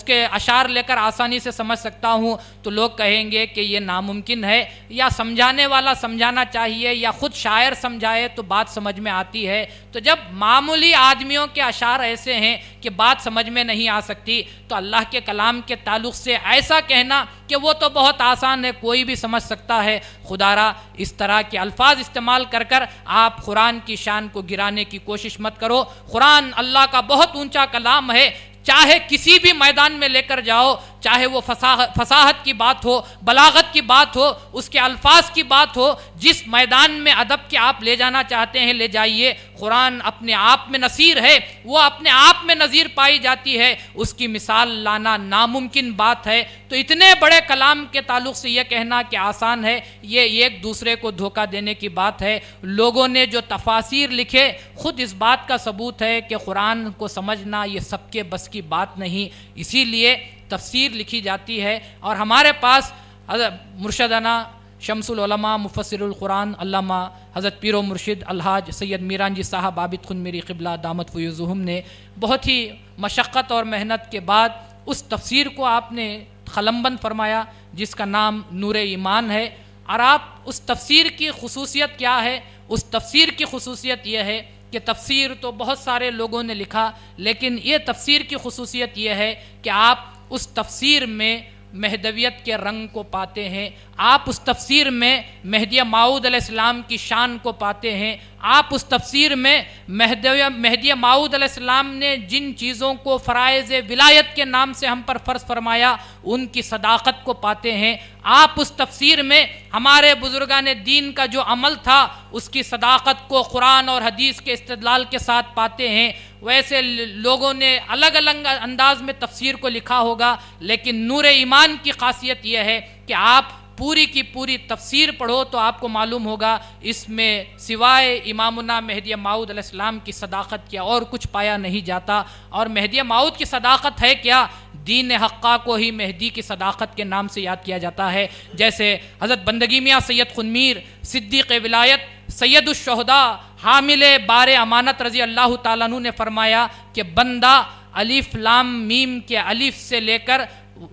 کے اشعار لے کر آسانی سے سمجھ سکتا ہوں؟ تو لوگ کہیں گے کہ یہ ناممکن ہے، یا سمجھانے والا سمجھانا چاہیے یا خود شاعر سمجھائے تو بات سمجھ میں آتی ہے۔ تو جب معمولی آدمیوں کے اشعار ایسے ہیں کہ بات سمجھ میں نہیں آ سکتی، تو اللہ کے کلام کے تعلق سے ایسا کہنا کہ وہ تو بہت آسان ہے، کوئی بھی سمجھ سکتا ہے، خدا را اس طرح کے الفاظ استعمال کر کر آپ قرآن کی شان کو گرانے کی کوشش مت کرو۔ قرآن اللہ کا بہت اونچا کلام ہے، چاہے کسی بھی میدان میں لے کر جاؤ، چاہے وہ فصاحت کی بات ہو، بلاغت کی بات ہو، اس کے الفاظ کی بات ہو، جس میدان میں ادب کے آپ لے جانا چاہتے ہیں لے جائیے۔ قرآن اپنے آپ میں نصیر ہے، وہ اپنے آپ میں نظیر پائی جاتی ہے، اس کی مثال لانا ناممکن بات ہے۔ تو اتنے بڑے کلام کے تعلق سے یہ کہنا کہ آسان ہے، یہ ایک دوسرے کو دھوکہ دینے کی بات ہے۔ لوگوں نے جو تفاسیر لکھے خود اس بات کا ثبوت ہے کہ قرآن کو سمجھنا یہ سب کے بس کی بات نہیں، اسی لیے تفسیر لکھی جاتی ہے۔ اور ہمارے پاس مرشدانہ شمس العلماء مفسر القرآن علامہ حضرت پیر و مرشد الحاج سید میران جی صاحب عابد خن میری قبلہ دامت فیوزہم نے بہت ہی مشقت اور محنت کے بعد اس تفسیر کو آپ نے قلمبند فرمایا جس کا نام نور ایمان ہے۔ اور آپ اس تفسیر کی خصوصیت کیا ہے؟ اس تفسیر کی خصوصیت یہ ہے کہ تفسیر تو بہت سارے لوگوں نے لکھا، لیکن یہ تفسیر کی خصوصیت یہ ہے کہ آپ اس تفسیر میں مہدویت کے رنگ کو پاتے ہیں، آپ اس تفسیر میں مہدی موعود علیہ السلام کی شان کو پاتے ہیں، آپ اس تفسیر میں مہدی موعود علیہ السلام نے جن چیزوں کو فرائض ولایت کے نام سے ہم پر فرض فرمایا ان کی صداقت کو پاتے ہیں، آپ اس تفسیر میں ہمارے بزرگان دین کا جو عمل تھا اس کی صداقت کو قرآن اور حدیث کے استدلال کے ساتھ پاتے ہیں۔ ویسے لوگوں نے الگ الگ انداز میں تفسیر کو لکھا ہوگا، لیکن نور ایمان کی خاصیت یہ ہے کہ آپ پوری کی پوری تفسیر پڑھو تو آپ کو معلوم ہوگا اس میں سوائے امامنا مہدی موعود علیہ السلام کی صداقت کے اور کچھ پایا نہیں جاتا۔ اور مہدی موعود کی صداقت ہے کیا؟ دین حقہ کو ہی مہدی کی صداقت کے نام سے یاد کیا جاتا ہے۔ جیسے حضرت بندگی میاں سید خنمیر صدیق ولایت سید الشہداء حامل بار امانت رضی اللہ تعالیٰ عنہ نے فرمایا کہ بندہ الف لام میم کے الف سے لے کر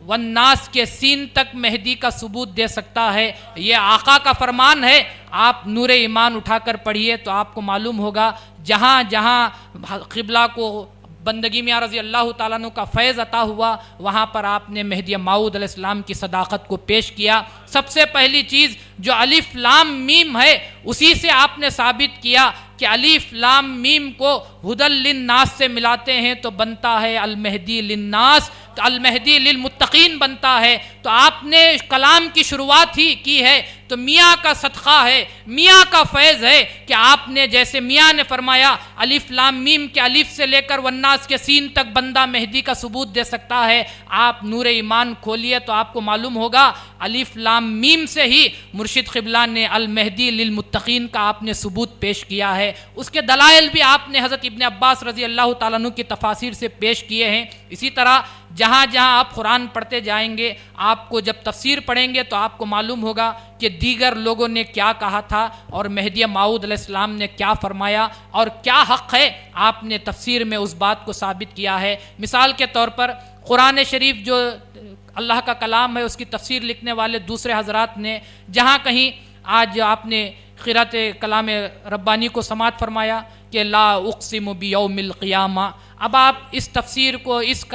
والناس کے سین تک مہدی کا ثبوت دے سکتا ہے۔ یہ آقا کا فرمان ہے۔ آپ نور ایمان اٹھا کر پڑھیے تو آپ کو معلوم ہوگا جہاں جہاں قبلہ کو بندگی میاں رضی اللہ تعالیٰ عنہ کا فیض عطا ہوا وہاں پر آپ نے مہدی موعود علیہ السلام کی صداقت کو پیش کیا۔ سب سے پہلی چیز جو الف لام میم ہے اسی سے آپ نے ثابت کیا کہ الف لام میم کو ہدی للناس سے ملاتے ہیں تو بنتا ہے المہدی للناس، تو المہدی للمتقین بنتا ہے۔ تو آپ نے کلام کی شروعات ہی کی ہے تو میاں کا صدقہ ہے، میاں کا فیض ہے کہ آپ نے جیسے میاں نے فرمایا الف لام میم کے الف سے لے کر والناس کے سین تک بندہ مہدی کا ثبوت دے سکتا ہے۔ آپ نور ایمان کھولیے تو آپ کو معلوم ہوگا الف لام میم سے ہی مرشد قبلہ نے المہدی للمتقین کا آپ نے ثبوت پیش کیا ہے۔ اس کے دلائل بھی آپ نے حضرت ابن عباس رضی اللہ تعالیٰ عنہ کی تفاسیر سے پیش کیے ہیں۔ اسی طرح جہاں جہاں آپ قرآن پڑھتے جائیں گے آپ کو جب تفسیر پڑھیں گے تو آپ کو معلوم ہوگا کہ دیگر لوگوں نے کیا کہا تھا اور مہدی موعود علیہ السلام نے کیا فرمایا اور کیا حق ہے، آپ نے تفسیر میں اس بات کو ثابت کیا ہے۔ مثال کے طور پر قرآن شریف جو اللہ کا کلام ہے اس کی تفسیر لکھنے والے دوسرے حضرات نے جہاں کہیں آج آپ نے قرأت کلام ربانی کو سماعت فرمایا کہ لا اقسم بیوم القیامہ، اب آپ اس تفسیر کو اس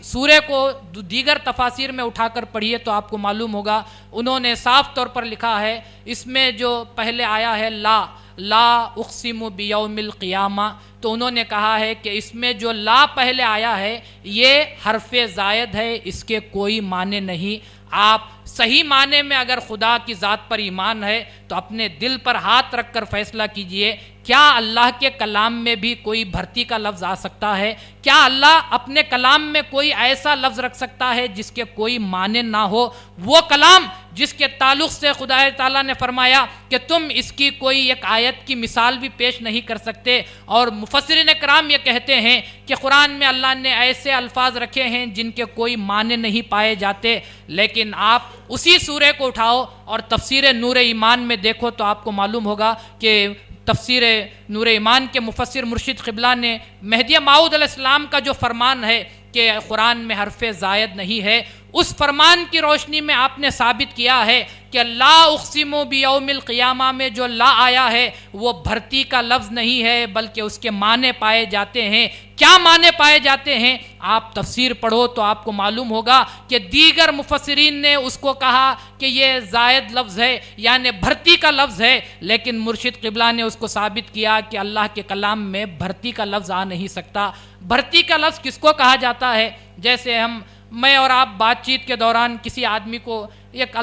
سورے کو دیگر تفاسیر میں اٹھا کر پڑھیے تو آپ کو معلوم ہوگا انہوں نے صاف طور پر لکھا ہے اس میں جو پہلے آیا ہے لا اقسم بیوم القیامہ، تو انہوں نے کہا ہے کہ اس میں جو لا پہلے آیا ہے یہ حرف زائد ہے، اس کے کوئی معنی نہیں۔ آپ صحیح معنی میں اگر خدا کی ذات پر ایمان ہے تو اپنے دل پر ہاتھ رکھ کر فیصلہ کیجئے، کیا اللہ کے کلام میں بھی کوئی بھرتی کا لفظ آ سکتا ہے؟ کیا اللہ اپنے کلام میں کوئی ایسا لفظ رکھ سکتا ہے جس کے کوئی معنی نہ ہو؟ وہ کلام جس کے تعلق سے خدا تعالیٰ نے فرمایا کہ تم اس کی کوئی ایک آیت کی مثال بھی پیش نہیں کر سکتے، اور مفسرین کرام یہ کہتے ہیں کہ قرآن میں اللہ نے ایسے الفاظ رکھے ہیں جن کے کوئی معنی نہیں پائے جاتے، لیکن آپ اسی سورے کو اٹھاؤ اور تفسیر نور ایمان میں دیکھو تو آپ کو معلوم ہوگا کہ تفسیر نور ایمان کے مفسر مرشد قبلہ نے مہدی موعود علیہ السلام کا جو فرمان ہے کہ قرآن میں حرف زائد نہیں ہے، اس فرمان کی روشنی میں آپ نے ثابت کیا ہے کہ لا اقسم بیوم القیامہ میں جو لا آیا ہے وہ بھرتی کا لفظ نہیں ہے بلکہ اس کے معنی پائے جاتے ہیں۔ کیا معنی پائے جاتے ہیں؟ آپ تفسیر پڑھو تو آپ کو معلوم ہوگا کہ دیگر مفسرین نے اس کو کہا کہ یہ زائد لفظ ہے یعنی بھرتی کا لفظ ہے، لیکن مرشد قبلہ نے اس کو ثابت کیا کہ اللہ کے کلام میں بھرتی کا لفظ آ نہیں سکتا۔ بھرتی کا لفظ کس کو کہا جاتا ہے؟ جیسے ہم میں اور آپ بات چیت کے دوران کسی آدمی کو ایک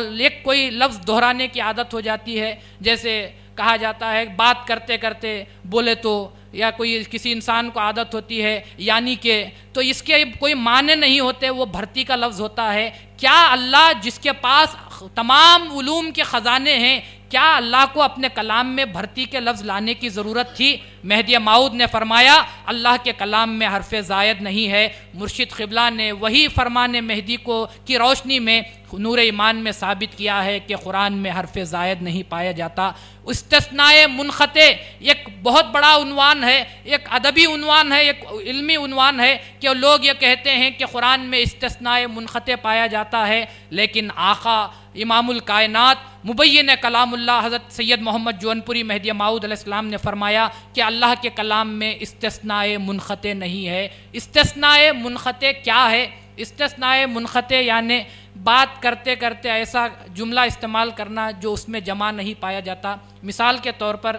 کوئی لفظ دہرانے کی عادت ہو جاتی ہے، جیسے کہا جاتا ہے بات کرتے کرتے بولے تو، یا کسی انسان کو عادت ہوتی ہے یعنی کہ، تو اس کے کوئی معنی نہیں ہوتے، وہ بھرتی کا لفظ ہوتا ہے۔ کیا اللہ جس کے پاس تمام علوم کے خزانے ہیں، کیا اللہ کو اپنے کلام میں بھرتی کے لفظ لانے کی ضرورت تھی؟ مہدی موعود نے فرمایا اللہ کے کلام میں حرف زائد نہیں ہے۔ مرشد قبلہ نے وہی فرمان مہدی کی روشنی میں نور ایمان میں ثابت کیا ہے کہ قرآن میں حرف زائد نہیں پایا جاتا۔ استثناء منقطع ایک بہت بڑا عنوان ہے، ایک ادبی عنوان ہے، ایک علمی عنوان ہے کہ لوگ یہ کہتے ہیں کہ قرآن میں استثناء منقطع پایا جاتا ہے، لیکن آقا امام الکائنات مبین کلام اللہ حضرت سید محمد جونپوری مہدی موعود علیہ السلام نے فرمایا کہ اللہ کے کلام میں استثناء منقطع نہیں ہے۔ استثناء منقطع کیا ہے؟ استثناء منقطع یعنی بات کرتے کرتے ایسا جملہ استعمال کرنا جو اس میں جمع نہیں پایا جاتا۔ مثال کے طور پر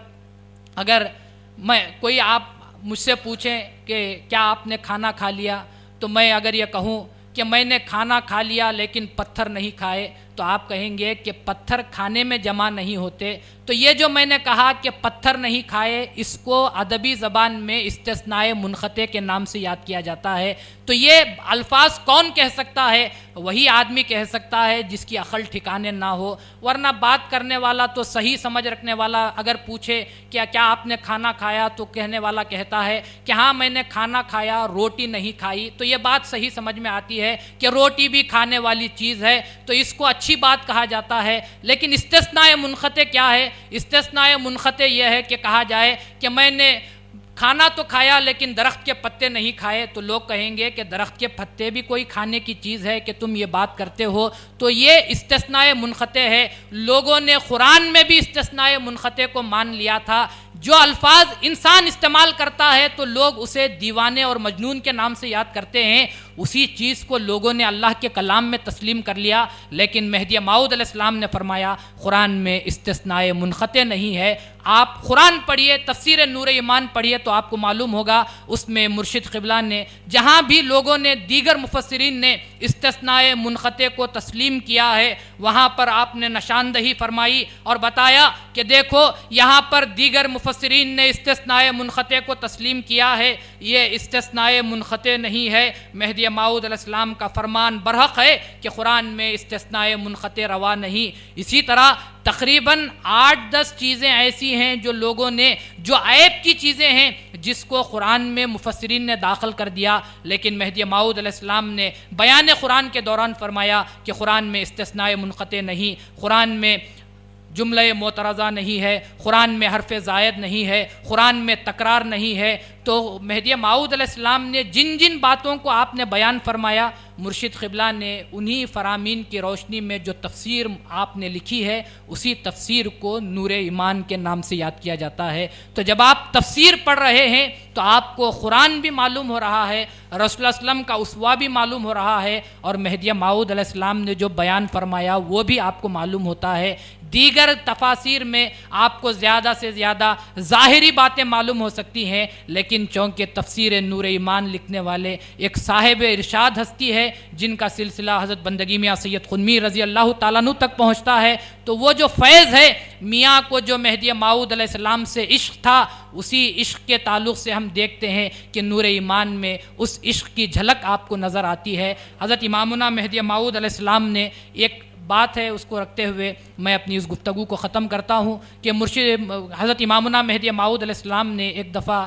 اگر آپ مجھ سے پوچھیں کہ کیا آپ نے کھانا کھا لیا، تو میں اگر یہ کہوں کہ میں نے کھانا کھا لیا لیکن پتھر نہیں کھائے، تو آپ کہیں گے کہ پتھر کھانے میں جمع نہیں ہوتے۔ تو یہ جو میں نے کہا کہ پتھر نہیں کھائے، اس کو ادبی زبان میں استثناء منقطع کے نام سے یاد کیا جاتا ہے۔ تو یہ الفاظ کون کہہ سکتا ہے؟ وہی آدمی کہہ سکتا ہے جس کی عقل ٹھکانے نہ ہو، ورنہ بات کرنے والا تو صحیح سمجھ رکھنے والا اگر پوچھے کیا آپ نے کھانا کھایا، تو کہنے والا کہتا ہے کہ ہاں میں نے کھانا کھایا، روٹی نہیں کھائی، تو یہ بات صحیح سمجھ میں آتی ہے کہ روٹی بھی کھانے والی چیز ہے، تو اس کو اچھی بات کہا جاتا ہے۔ لیکن استثناء منقطع کیا ہے؟ استثناء منقطع یہ ہے کہ کہا جائے کہ میں نے کھانا تو کھایا لیکن درخت کے پتے نہیں کھائے، تو لوگ کہیں گے کہ درخت کے پتے بھی کوئی کھانے کی چیز ہے کہ تم یہ بات کرتے ہو؟ تو یہ استثناء منقطع ہے۔ لوگوں نے قرآن میں بھی استثناء منقطع کو مان لیا تھا۔ جو الفاظ انسان استعمال کرتا ہے تو لوگ اسے دیوانے اور مجنون کے نام سے یاد کرتے ہیں، اسی چیز کو لوگوں نے اللہ کے کلام میں تسلیم کر لیا۔ لیکن مہدی موعود علیہ السلام نے فرمایا قرآن میں استثناء منقطع نہیں ہے۔ آپ قرآن پڑھیے، تفسیر نور ایمان پڑھیے تو آپ کو معلوم ہوگا، اس میں مرشد قبلہ نے جہاں بھی لوگوں نے دیگر مفسرین نے استثناء منقطع کو تسلیم کیا ہے، وہاں پر آپ نے نشاندہی فرمائی اور بتایا کہ دیکھو یہاں پر دیگر مفسرین نے استثناء منقطع کو تسلیم کیا ہے، یہ استثناء منقطع نہیں ہے۔ مہدی موعود علیہ السلام کا فرمان برحق ہے کہ قرآن میں استثناء منقطع روا نہیں۔ اسی طرح تقریباً 8-10 چیزیں ایسی ہیں جو لوگوں نے جو عیب کی چیزیں ہیں جس کو قرآن میں مفسرین نے داخل کر دیا، لیکن مہدی موعود علیہ السلام نے بیان قرآن کے دوران فرمایا کہ قرآن میں استثناء منقطع نہیں، قرآن میں جملہ معترضہ نہیں ہے، قرآن میں حرف زائد نہیں ہے، قرآن میں تکرار نہیں ہے۔ تو مہدی موعود علیہ السلام نے جن جن باتوں کو آپ نے بیان فرمایا، مرشد قبلہ نے انہی فرامین کی روشنی میں جو تفسیر آپ نے لکھی ہے، اسی تفسیر کو نور ایمان کے نام سے یاد کیا جاتا ہے۔ تو جب آپ تفسیر پڑھ رہے ہیں تو آپ کو قرآن بھی معلوم ہو رہا ہے، رسول اللہ صلی اللہ علیہ وسلم کا اسوہ بھی معلوم ہو رہا ہے، اور مہدی موعود علیہ السلام نے جو بیان فرمایا وہ بھی آپ کو معلوم ہوتا ہے۔ دیگر تفاسیر میں آپ کو زیادہ سے زیادہ ظاہری باتیں معلوم ہو سکتی ہیں، لیکن چونکہ تفسیر نور ایمان لکھنے والے ایک صاحب ارشاد ہستی ہے جن کا سلسلہ حضرت بندگی میاں سید خنمی رضی اللہ تعالیٰ عنہ تک پہنچتا ہے، تو وہ جو فیض ہے میاں کو جو مہدی موعود علیہ السلام سے عشق تھا، اسی عشق کے تعلق سے ہم دیکھتے ہیں کہ نور ایمان میں اس عشق کی جھلک آپ کو نظر آتی ہے۔ حضرت امامنا مہدی موعود علیہ السلام نے ایک بات ہے، اس کو رکھتے ہوئے میں اپنی اس گفتگو کو ختم کرتا ہوں کہ حضرت امامنا مہدی موعود علیہ السلام نے ایک دفعہ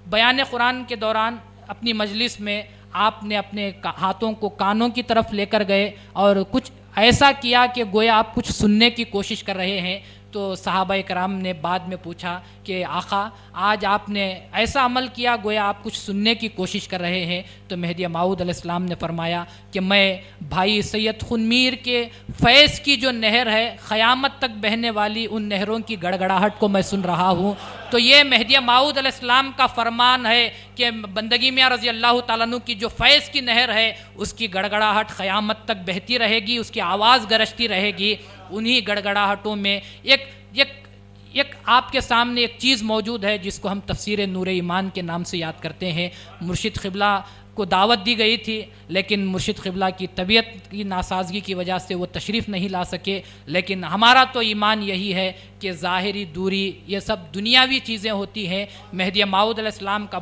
بیان قرآن کے دوران اپنی مجلس میں آپ نے اپنے ہاتھوں کو کانوں کی طرف لے کر گئے اور کچھ ایسا کیا کہ گویا آپ کچھ سننے کی کوشش کر رہے ہیں۔ تو صحابہ کرام نے بعد میں پوچھا کہ آقا آج آپ نے ایسا عمل کیا گویا آپ کچھ سننے کی کوشش کر رہے ہیں۔ تو مہدی موعود علیہ السلام نے فرمایا کہ میں بھائی سید خنمیر کے فیض کی جو نہر ہے، قیامت تک بہنے والی ان نہروں کی گڑگڑاہٹ کو میں سن رہا ہوں۔ تو یہ مہدی موعود علیہ السلام کا فرمان ہے کہ بندگی میاں رضی اللہ تعالیٰ عنہ کی جو فیض کی نہر ہے اس کی گڑگڑاہٹ قیامت تک بہتی رہے گی، اس کی آواز گرجتی رہے گی۔ انہی گڑگڑاہٹوں میں ایک آپ کے سامنے ایک چیز موجود ہے جس کو ہم تفسیر نور ایمان کے نام سے یاد کرتے ہیں۔ مرشد قبلہ کو دعوت دی گئی تھی، لیکن مرشد قبلہ کی طبیعت کی ناسازگی کی وجہ سے وہ تشریف نہیں لا سکے۔ لیکن ہمارا تو ایمان یہی ہے کہ ظاہری دوری یہ سب دنیاوی چیزیں ہوتی ہیں۔ مہدی موعود علیہ السلام کا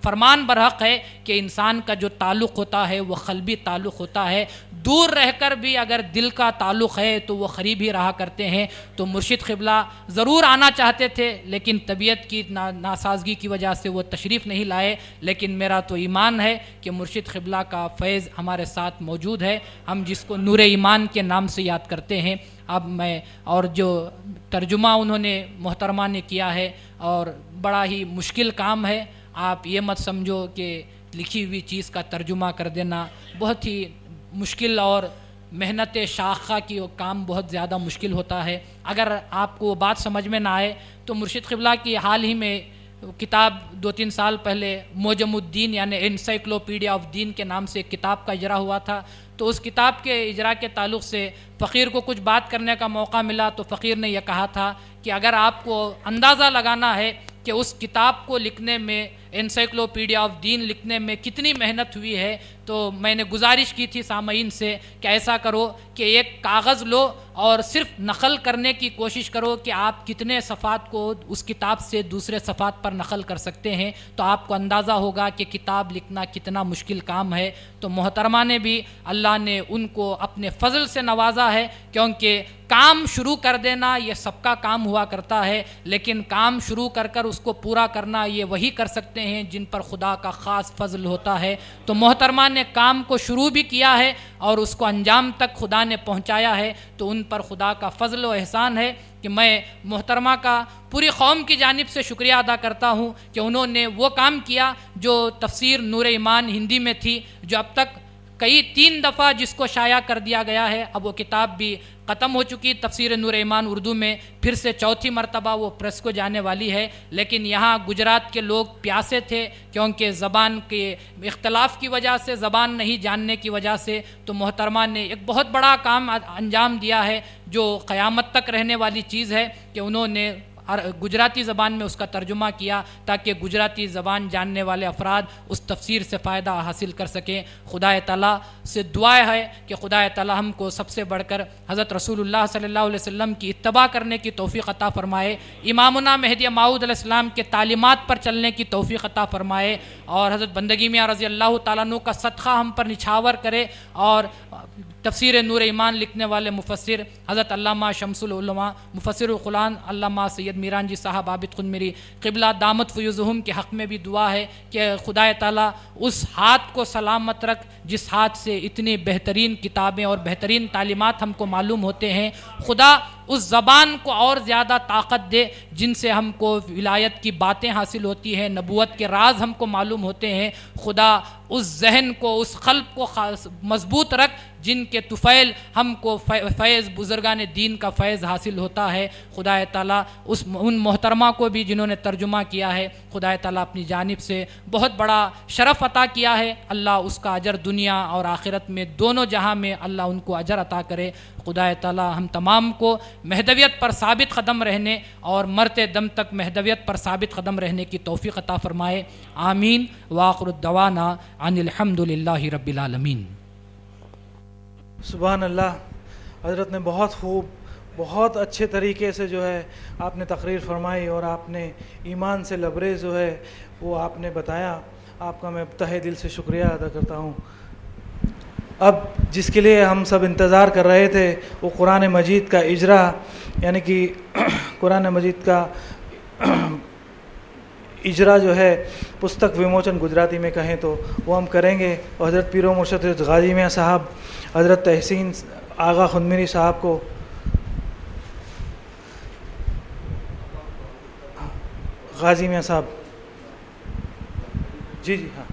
فرمان برحق ہے کہ انسان کا جو تعلق ہوتا ہے وہ قلبی تعلق ہوتا ہے، دور رہ کر بھی اگر دل کا تعلق ہے تو وہ قریب ہی رہا کرتے ہیں۔ تو مرشد قبلہ ضرور آنا چاہتے تھے لیکن طبیعت کی ناسازگی کی وجہ سے وہ تشریف نہیں لائے، لیکن میرا تو ایمان ہے کہ مرشد قبلہ کا فیض ہمارے ساتھ موجود ہے، ہم جس کو نور ایمان کے نام سے یاد کرتے ہیں۔ اب میں اور جو ترجمہ انہوں نے محترمہ نے کیا ہے اور بڑا ہی مشکل کام ہے، آپ یہ مت سمجھو کہ لکھی ہوئی چیز کا ترجمہ کر دینا بہت ہی مشکل اور محنت شاخہ کی کام بہت زیادہ مشکل ہوتا ہے۔ اگر آپ کو وہ بات سمجھ میں نہ آئے تو مرشد قبلہ کی حال ہی میں کتاب 2-3 سال پہلے معجم الدین یعنی انسائکلوپیڈیا آف دین کے نام سے ایک کتاب کا اجرا ہوا تھا، تو اس کتاب کے اجرا کے تعلق سے فقیر کو کچھ بات کرنے کا موقع ملا تو فقیر نے یہ کہا تھا کہ اگر آپ کو اندازہ لگانا ہے کہ اس کتاب کو لکھنے میں انسائکلوپیڈیا آف دین لکھنے میں کتنی محنت ہوئی ہے، تو میں نے گزارش کی تھی سامعین سے کہ ایسا کرو کہ ایک کاغذ لو اور صرف نقل کرنے کی کوشش کرو کہ آپ کتنے صفحات کو اس کتاب سے دوسرے صفحات پر نقل کر سکتے ہیں، تو آپ کو اندازہ ہوگا کہ کتاب لکھنا کتنا مشکل کام ہے۔ تو محترمہ نے بھی اللہ نے ان کو اپنے فضل سے نوازا ہے، کیونکہ کام شروع کر دینا یہ سب کا کام ہوا کرتا ہے، لیکن کام شروع کر کر اس کو پورا کرنا یہ وہی کر سکتے ہیں جن پر خدا کا خاص فضل ہوتا ہے۔ تو محترمہ نے کام کو شروع بھی کیا ہے اور اس کو انجام تک خدا نے پہنچایا ہے، تو ان پر خدا کا فضل و احسان ہے کہ میں محترمہ کا پوری قوم کی جانب سے شکریہ ادا کرتا ہوں کہ انہوں نے وہ کام کیا جو تفسیر نور ایمان ہندی میں تھی، جو اب تک کئی 3 دفعہ جس کو شائع کر دیا گیا ہے، اب وہ کتاب بھی ختم ہو چکی، تفسیر نور ایمان اردو میں پھر سے 4تھی مرتبہ وہ پریس کو جانے والی ہے۔ لیکن یہاں گجرات کے لوگ پیاسے تھے کیونکہ زبان کے اختلاف کی وجہ سے، زبان نہیں جاننے کی وجہ سے، تو محترمہ نے ایک بہت بڑا کام انجام دیا ہے جو قیامت تک رہنے والی چیز ہے کہ انہوں نے گجراتی زبان میں اس کا ترجمہ کیا تاکہ گجراتی زبان جاننے والے افراد اس تفسیر سے فائدہ حاصل کر سکیں۔ خدا تعالیٰ سے دعا ہے کہ خدا تعالیٰ ہم کو سب سے بڑھ کر حضرت رسول اللہ صلی اللہ علیہ وسلم کی اتباع کرنے کی توفیق عطا فرمائے، امامنا مہدی موعود علیہ السلام کے تعلیمات پر چلنے کی توفیق عطا فرمائے، اور حضرت بندگی میاں رضی اللہ تعالیٰ عنہ کا صدقہ ہم پر نچھاور کرے، اور تفسیر نور ایمان لکھنے والے مفسر حضرت علامہ شمس العلماء مفسر القرآن علامہ سید میران جی صاحب عابد قنمری قبلہ دامت فیوزہم کے حق میں بھی دعا ہے کہ خدا تعالیٰ اس ہاتھ کو سلامت رکھ جس ہاتھ سے اتنی بہترین کتابیں اور بہترین تعلیمات ہم کو معلوم ہوتے ہیں، خدا اس زبان کو اور زیادہ طاقت دے جن سے ہم کو ولایت کی باتیں حاصل ہوتی ہیں، نبوت کے راز ہم کو معلوم ہوتے ہیں، خدا اس ذہن کو اس قلب کو مضبوط رکھ جن کے طفیل ہم کو فیض بزرگان دین کا فیض حاصل ہوتا ہے۔ خدا تعالیٰ ان محترمہ کو بھی جنہوں نے ترجمہ کیا ہے، خدا تعالیٰ اپنی جانب سے بہت بڑا شرف عطا کیا ہے، اللہ اس کا اجر دنیا اور آخرت میں دونوں جہاں میں اللہ ان کو اجر عطا کرے۔ خدا تعالیٰ ہم تمام کو مہدویت پر ثابت قدم رہنے اور مرتے دم تک مہدویت پر ثابت قدم رہنے کی توفیق عطا فرمائے، آمین۔ وآخر الدعوانا ان الحمد للہ رب العالمین۔ سبحان اللہ، حضرت نے بہت خوب، بہت اچھے طریقے سے جو ہے آپ نے تقریر فرمائی اور آپ نے ایمان سے لبریز جو ہے وہ آپ نے بتایا، آپ کا میں تہہ دل سے شکریہ ادا کرتا ہوں۔ اب جس کے لیے ہم سب انتظار کر رہے تھے وہ قرآن مجید کا اجرا، یعنی کہ قرآن مجید کا اجرا جو ہے پستک وموچن گجراتی میں کہیں تو وہ ہم کریں گے، اور حضرت پیر و مرشد غازی میاں صاحب، حضرت تحسین آغا خنمری صاحب کو غازی میاں صاحب، جی ہاں،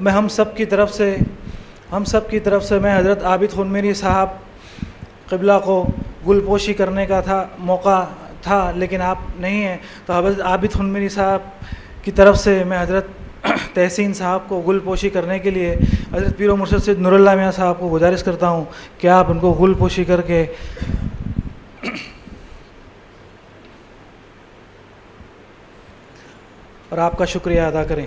میں ہم سب کی طرف سے میں حضرت عابد خنمیری صاحب قبلہ کو گل پوشی کرنے کا موقع تھا، لیکن آپ نہیں ہیں، تو حضرت عابد خنمیری صاحب کی طرف سے میں حضرت تحسین صاحب کو گل پوشی کرنے کے لیے حضرت پیر و مرشد سید نور اللہ میاں صاحب کو گزارش کرتا ہوں کہ آپ ان کو گل پوشی کر کے اور آپ کا شکریہ ادا کریں۔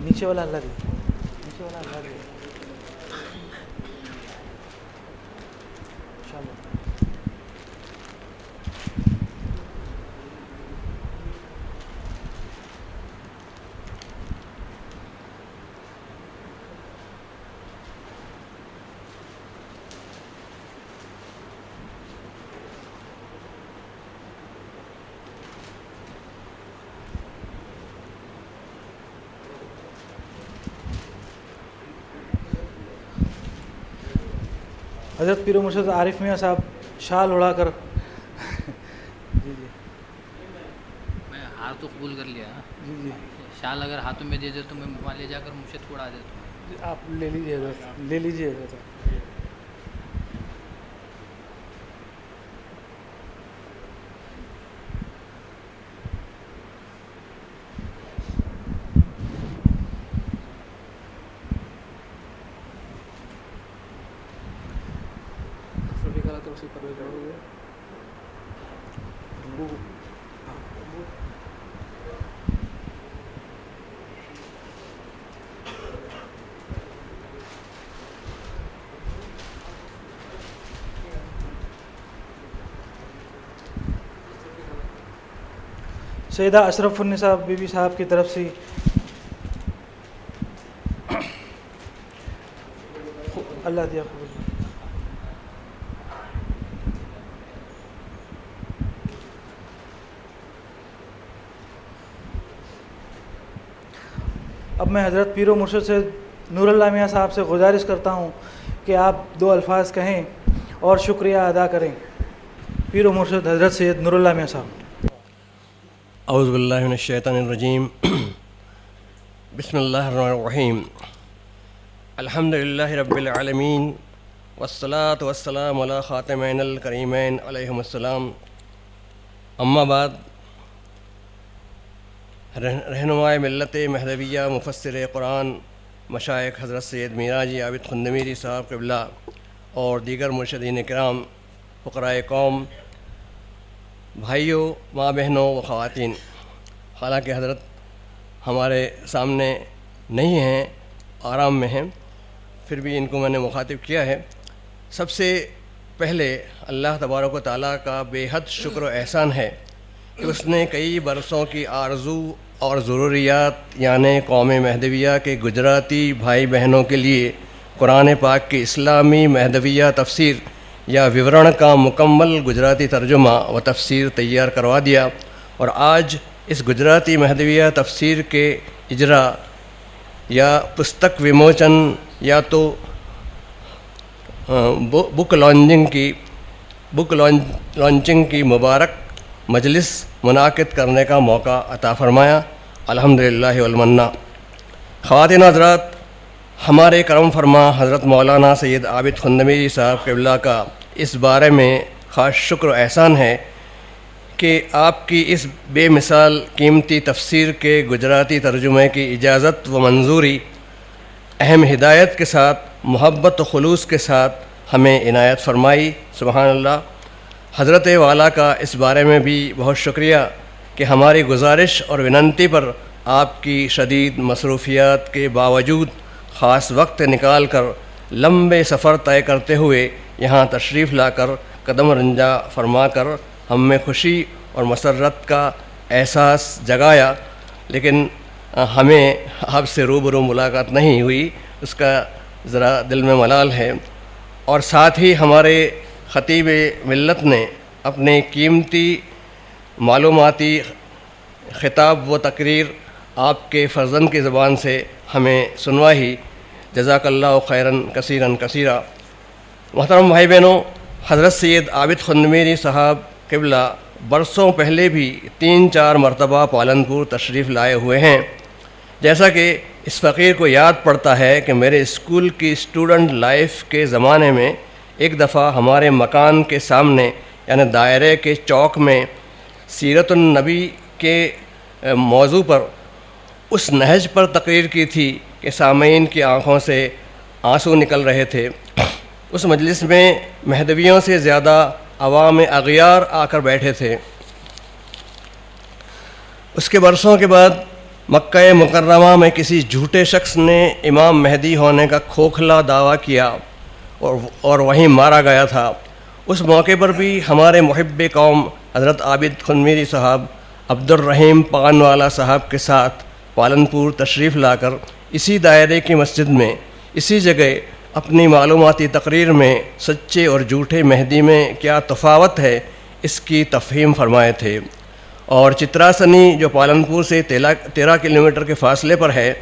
نیچے والا اللہ دے، نیچے والا اللہ دے انشاءاللہ۔ حضرت پیر و مرشد عارف میاں صاحب شال اڑا کر جی جی میں ہار تو قبول کر لیا، جی جی شال اگر ہاتھوں میں دے دے تو میں وہاں لے جا کر مرشد کو اڑا دیتا ہوں۔ آپ لے لیجیے حضرت، لے لیجیے حضرت۔ سیدہ اشرف النساء بی بی صاحب کی طرف سے اللہ دیا قبول۔ اب میں حضرت پیر و مرشد سے نور اللہ میاں صاحب سے گزارش کرتا ہوں کہ آپ 2 الفاظ کہیں اور شکریہ ادا کریں۔ پیر و مرشد حضرت سید نور اللہ میاں صاحب۔ اعوذ باللہ من الشیطان الرجیم، بسم اللہ الرحمن الرحیم، الحمد للہ رب العالمین، والصلاة والسلام علی خاتمین الکریمین علیہم السلام، اما بعد۔ رہنمائے ملت مہدویہ، مفسر قرآن مشائخ حضرت سید میراجی عابد خندمیری صاحب قبلہ اور دیگر مرشدین کرام، فقرائے قوم، بھائیوں، ماں بہنوں و خواتین، حالانکہ حضرت ہمارے سامنے نہیں ہیں، آرام میں ہیں، پھر بھی ان کو میں نے مخاطب کیا ہے۔ سب سے پہلے اللہ تبارک و تعالیٰ کا بے حد شکر و احسان ہے کہ اس نے کئی برسوں کی آرزو اور ضروریات یعنی قوم مہدویہ کے گجراتی بھائی بہنوں کے لیے قرآن پاک کی اسلامی مہدویہ تفسیر یا وورن کا مکمل گجراتی ترجمہ و تفسیر تیار کروا دیا، اور آج اس گجراتی مہدویہ تفسیر کے اجرا یا پستک وموچن یا تو بک لانچنگ کی مبارک مجلس منعقد کرنے کا موقع عطا فرمایا، الحمدللہ والمنہ۔ خواتین حضرات، ہمارے کرم فرما حضرت مولانا سید عابد خندمیری صاحب قبلہ کا اس بارے میں خاص شکر و احسان ہے کہ آپ کی اس بے مثال قیمتی تفسیر کے گجراتی ترجمے کی اجازت و منظوری اہم ہدایت کے ساتھ، محبت و خلوص کے ساتھ ہمیں عنایت فرمائی، سبحان اللہ۔ حضرت والا کا اس بارے میں بھی بہت شکریہ کہ ہماری گزارش اور وننتی پر آپ کی شدید مصروفیات کے باوجود خاص وقت نکال کر لمبے سفر طے کرتے ہوئے یہاں تشریف لا کر قدم رنجا فرما کر ہم میں خوشی اور مسرت کا احساس جگایا، لیکن ہمیں آپ سے روبرو ملاقات نہیں ہوئی، اس کا ذرا دل میں ملال ہے۔ اور ساتھ ہی ہمارے خطیب ملت نے اپنے قیمتی معلوماتی خطاب و تقریر آپ کے فرزند کی زبان سے ہمیں سنوائی، جزاک اللہ خیراً کثیراً کثیرا۔ محترم بھائی بہنوں، حضرت سید عابد خندمیری صاحب قبلہ برسوں پہلے بھی 3-4 مرتبہ پالنپور تشریف لائے ہوئے ہیں۔ جیسا کہ اس فقیر کو یاد پڑتا ہے کہ میرے اسکول کی اسٹوڈنٹ لائف کے زمانے میں ایک دفعہ ہمارے مکان کے سامنے یعنی دائرے کے چوک میں سیرت النبی کے موضوع پر اس نہج پر تقریر کی تھی کہ سامعین کی آنکھوں سے آنسو نکل رہے تھے۔ اس مجلس میں مہدویوں سے زیادہ عوام اغیار آ کر بیٹھے تھے۔ اس کے برسوں کے بعد مکہ مکرمہ میں کسی جھوٹے شخص نے امام مہدی ہونے کا کھوکھلا دعویٰ کیا اور وہیں مارا گیا تھا۔ اس موقع پر بھی ہمارے محب قوم حضرت عابد خندمیری صاحب عبد الرحیم پانوالا صاحب کے ساتھ پالنپور تشریف لا کر اسی دائرے کی مسجد میں اسی جگہ اپنی معلوماتی تقریر میں سچے اور جھوٹے مہدی میں کیا تفاوت ہے اس کی تفہیم فرمائے تھے۔ اور چتراسنی جو پالنپور سے 13 کلومیٹر کے فاصلے پر ہے،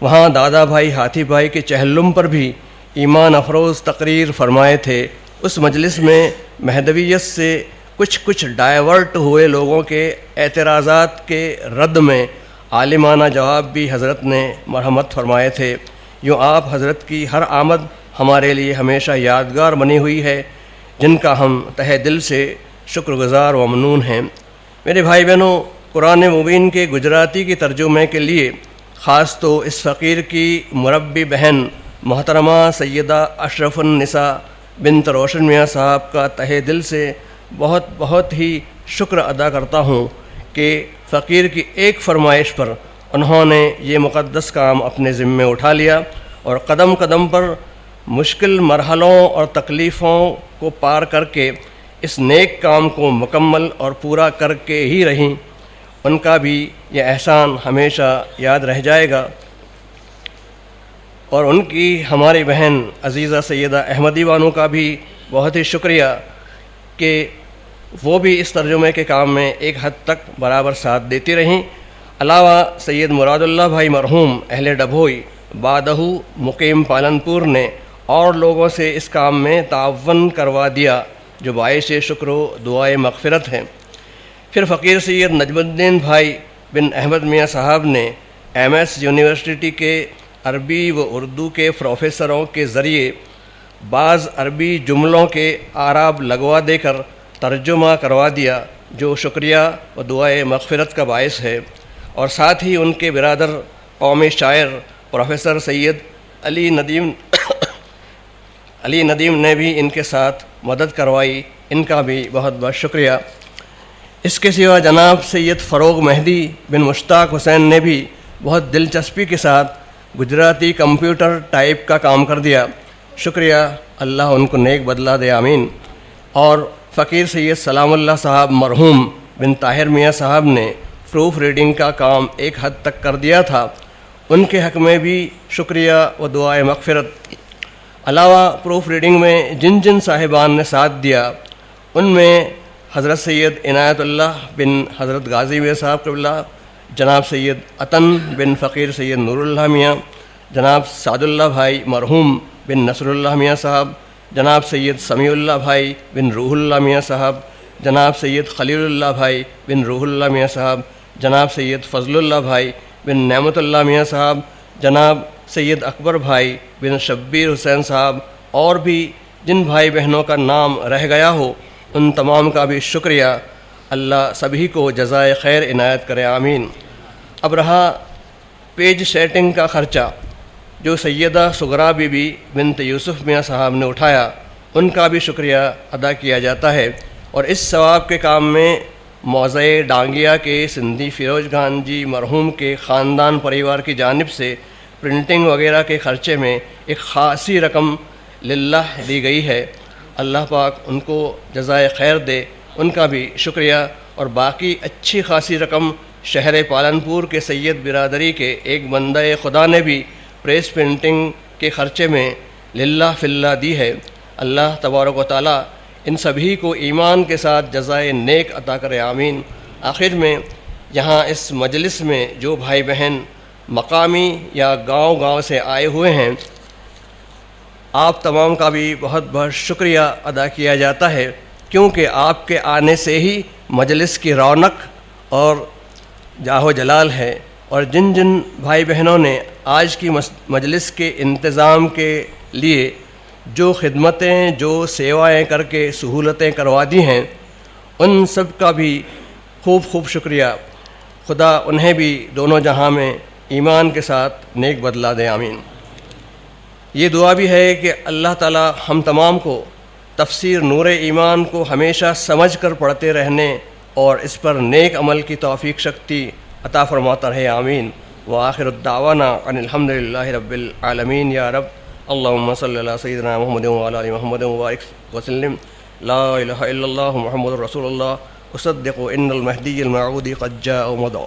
وہاں دادا بھائی ہاتھی بھائی کے چہلم پر بھی ایمان افروز تقریر فرمائے تھے۔ اس مجلس میں مہدویت سے کچھ ڈائیورٹ ہوئے لوگوں کے اعتراضات کے رد میں عالمانہ جواب بھی حضرت نے مرحمت فرمائے تھے۔ یوں آپ حضرت کی ہر آمد ہمارے لیے ہمیشہ یادگار بنی ہوئی ہے، جن کا ہم تہ دل سے شکر گزار و ممنون ہیں۔ میرے بھائی بہنوں، قرآن مبین کے گجراتی کی ترجمے کے لیے خاص تو اس فقیر کی مربی بہن محترمہ سیدہ اشرف النساء بنت روشن میاں صاحب کا تہ دل سے بہت ہی شکر ادا کرتا ہوں کہ فقیر کی ایک فرمائش پر انہوں نے یہ مقدس کام اپنے ذمے اٹھا لیا اور قدم قدم پر مشکل مرحلوں اور تکلیفوں کو پار کر کے اس نیک کام کو مکمل اور پورا کر کے ہی رہیں۔ ان کا بھی یہ احسان ہمیشہ یاد رہ جائے گا۔ اور ان کی ہماری بہن عزیزہ سیدہ احمدی بانو کا بھی بہت ہی شکریہ کہ وہ بھی اس ترجمے کے کام میں ایک حد تک برابر ساتھ دیتی رہیں۔ علاوہ سید مراد اللہ بھائی مرحوم اہل ڈبھوئی بادہ مقیم پالنپور نے اور لوگوں سے اس کام میں تعاون کروا دیا، جو باعث شکر و دعائے مغفرت ہیں۔ پھر فقیر سید نجم الدین بھائی بن احمد میاں صاحب نے MS یونیورسٹی کے عربی و اردو کے پروفیسروں کے ذریعے بعض عربی جملوں کے اعراب لگوا دے کر ترجمہ کروا دیا، جو شکریہ و دعائے مغفرت کا باعث ہے۔ اور ساتھ ہی ان کے برادر قومی شاعر پروفیسر سید علی ندیم نے بھی ان کے ساتھ مدد کروائی، ان کا بھی بہت بہت شکریہ۔ اس کے سوا جناب سید فروغ مہدی بن مشتاق حسین نے بھی بہت دلچسپی کے ساتھ گجراتی کمپیوٹر ٹائپ کا کام کر دیا، شکریہ، اللہ ان کو نیک بدلہ دے، آمین۔ اور فقیر سید سلام اللہ صاحب مرحوم بن طاہر میاں صاحب نے پروف ریڈنگ کا کام ایک حد تک کر دیا تھا، ان کے حق میں بھی شکریہ و دعائے مغفرت۔ علاوہ پروف ریڈنگ میں جن صاحبان نے ساتھ دیا، ان میں حضرت سید عنایت اللہ بن حضرت غازی میاں صاحب قبلہ، جناب سید عطن بن فقیر سید نور اللہ میاں، جناب سعد اللہ بھائی مرحوم بن نصر اللہ میاں صاحب، جناب سید سمیع اللہ بھائی بن روح اللہ میاں صاحب، جناب سید خلیل اللہ بھائی بن روح اللہ میاں صاحب، جناب سید فضل اللہ بھائی بن نعمت اللہ میاں صاحب، جناب سید اکبر بھائی بن شبیر حسین صاحب، اور بھی جن بھائی بہنوں کا نام رہ گیا ہو ان تمام کا بھی شکریہ، اللہ سبھی کو جزائے خیر عنایت کرے، آمین۔ اب رہا پیج سیٹنگ کا خرچہ، جو سیدہ سغرا بی بی بنت یوسف میاں صاحب نے اٹھایا، ان کا بھی شکریہ ادا کیا جاتا ہے۔ اور اس ثواب کے کام میں موضع ڈانگیا کے سندھی فیروز خان جی مرحوم کے خاندان پریوار کی جانب سے پرنٹنگ وغیرہ کے خرچے میں ایک خاصی رقم للہ دی گئی ہے۔ اللہ پاک ان کو جزائے خیر دے، ان کا بھی شکریہ۔ اور باقی اچھی خاصی رقم شہر پالنپور کے سید برادری کے ایک بندہ خدا نے بھی پریس پرنٹنگ کے خرچے میں للہ فی اللہ دی ہے۔ اللہ تبارک و تعالیٰ ان سبھی کو ایمان کے ساتھ جزائے نیک عطا کرے، آمین۔ آخر میں یہاں اس مجلس میں جو بھائی بہن مقامی یا گاؤں گاؤں سے آئے ہوئے ہیں، آپ تمام کا بھی بہت بہت شکریہ ادا کیا جاتا ہے، کیونکہ آپ کے آنے سے ہی مجلس کی رونق اور جاہ و جلال ہے۔ اور جن جن بھائی بہنوں نے آج کی مجلس کے انتظام کے لیے جو خدمتیں، جو سیوائیں کر کے سہولتیں کروا دی ہیں، ان سب کا بھی خوب خوب شکریہ۔ خدا انہیں بھی دونوں جہاں میں ایمان کے ساتھ نیک بدلہ دے، آمین۔ یہ دعا بھی ہے کہ اللہ تعالی ہم تمام کو تفسیر نور ایمان کو ہمیشہ سمجھ کر پڑھتے رہنے اور اس پر نیک عمل کی توفیق شکتی عطا فرماتا رہے، آمین۔ وآخر الدعوانا ان الحمد للہ رب العالمین۔ یا رب اللہم صلی علی سیدنا محمد وعلی آل محمد وبارک وسلم۔ لا الہ الا اللہ محمد رسول اللہ، اصدق ان المہدی الموعود قد جاء مدعو۔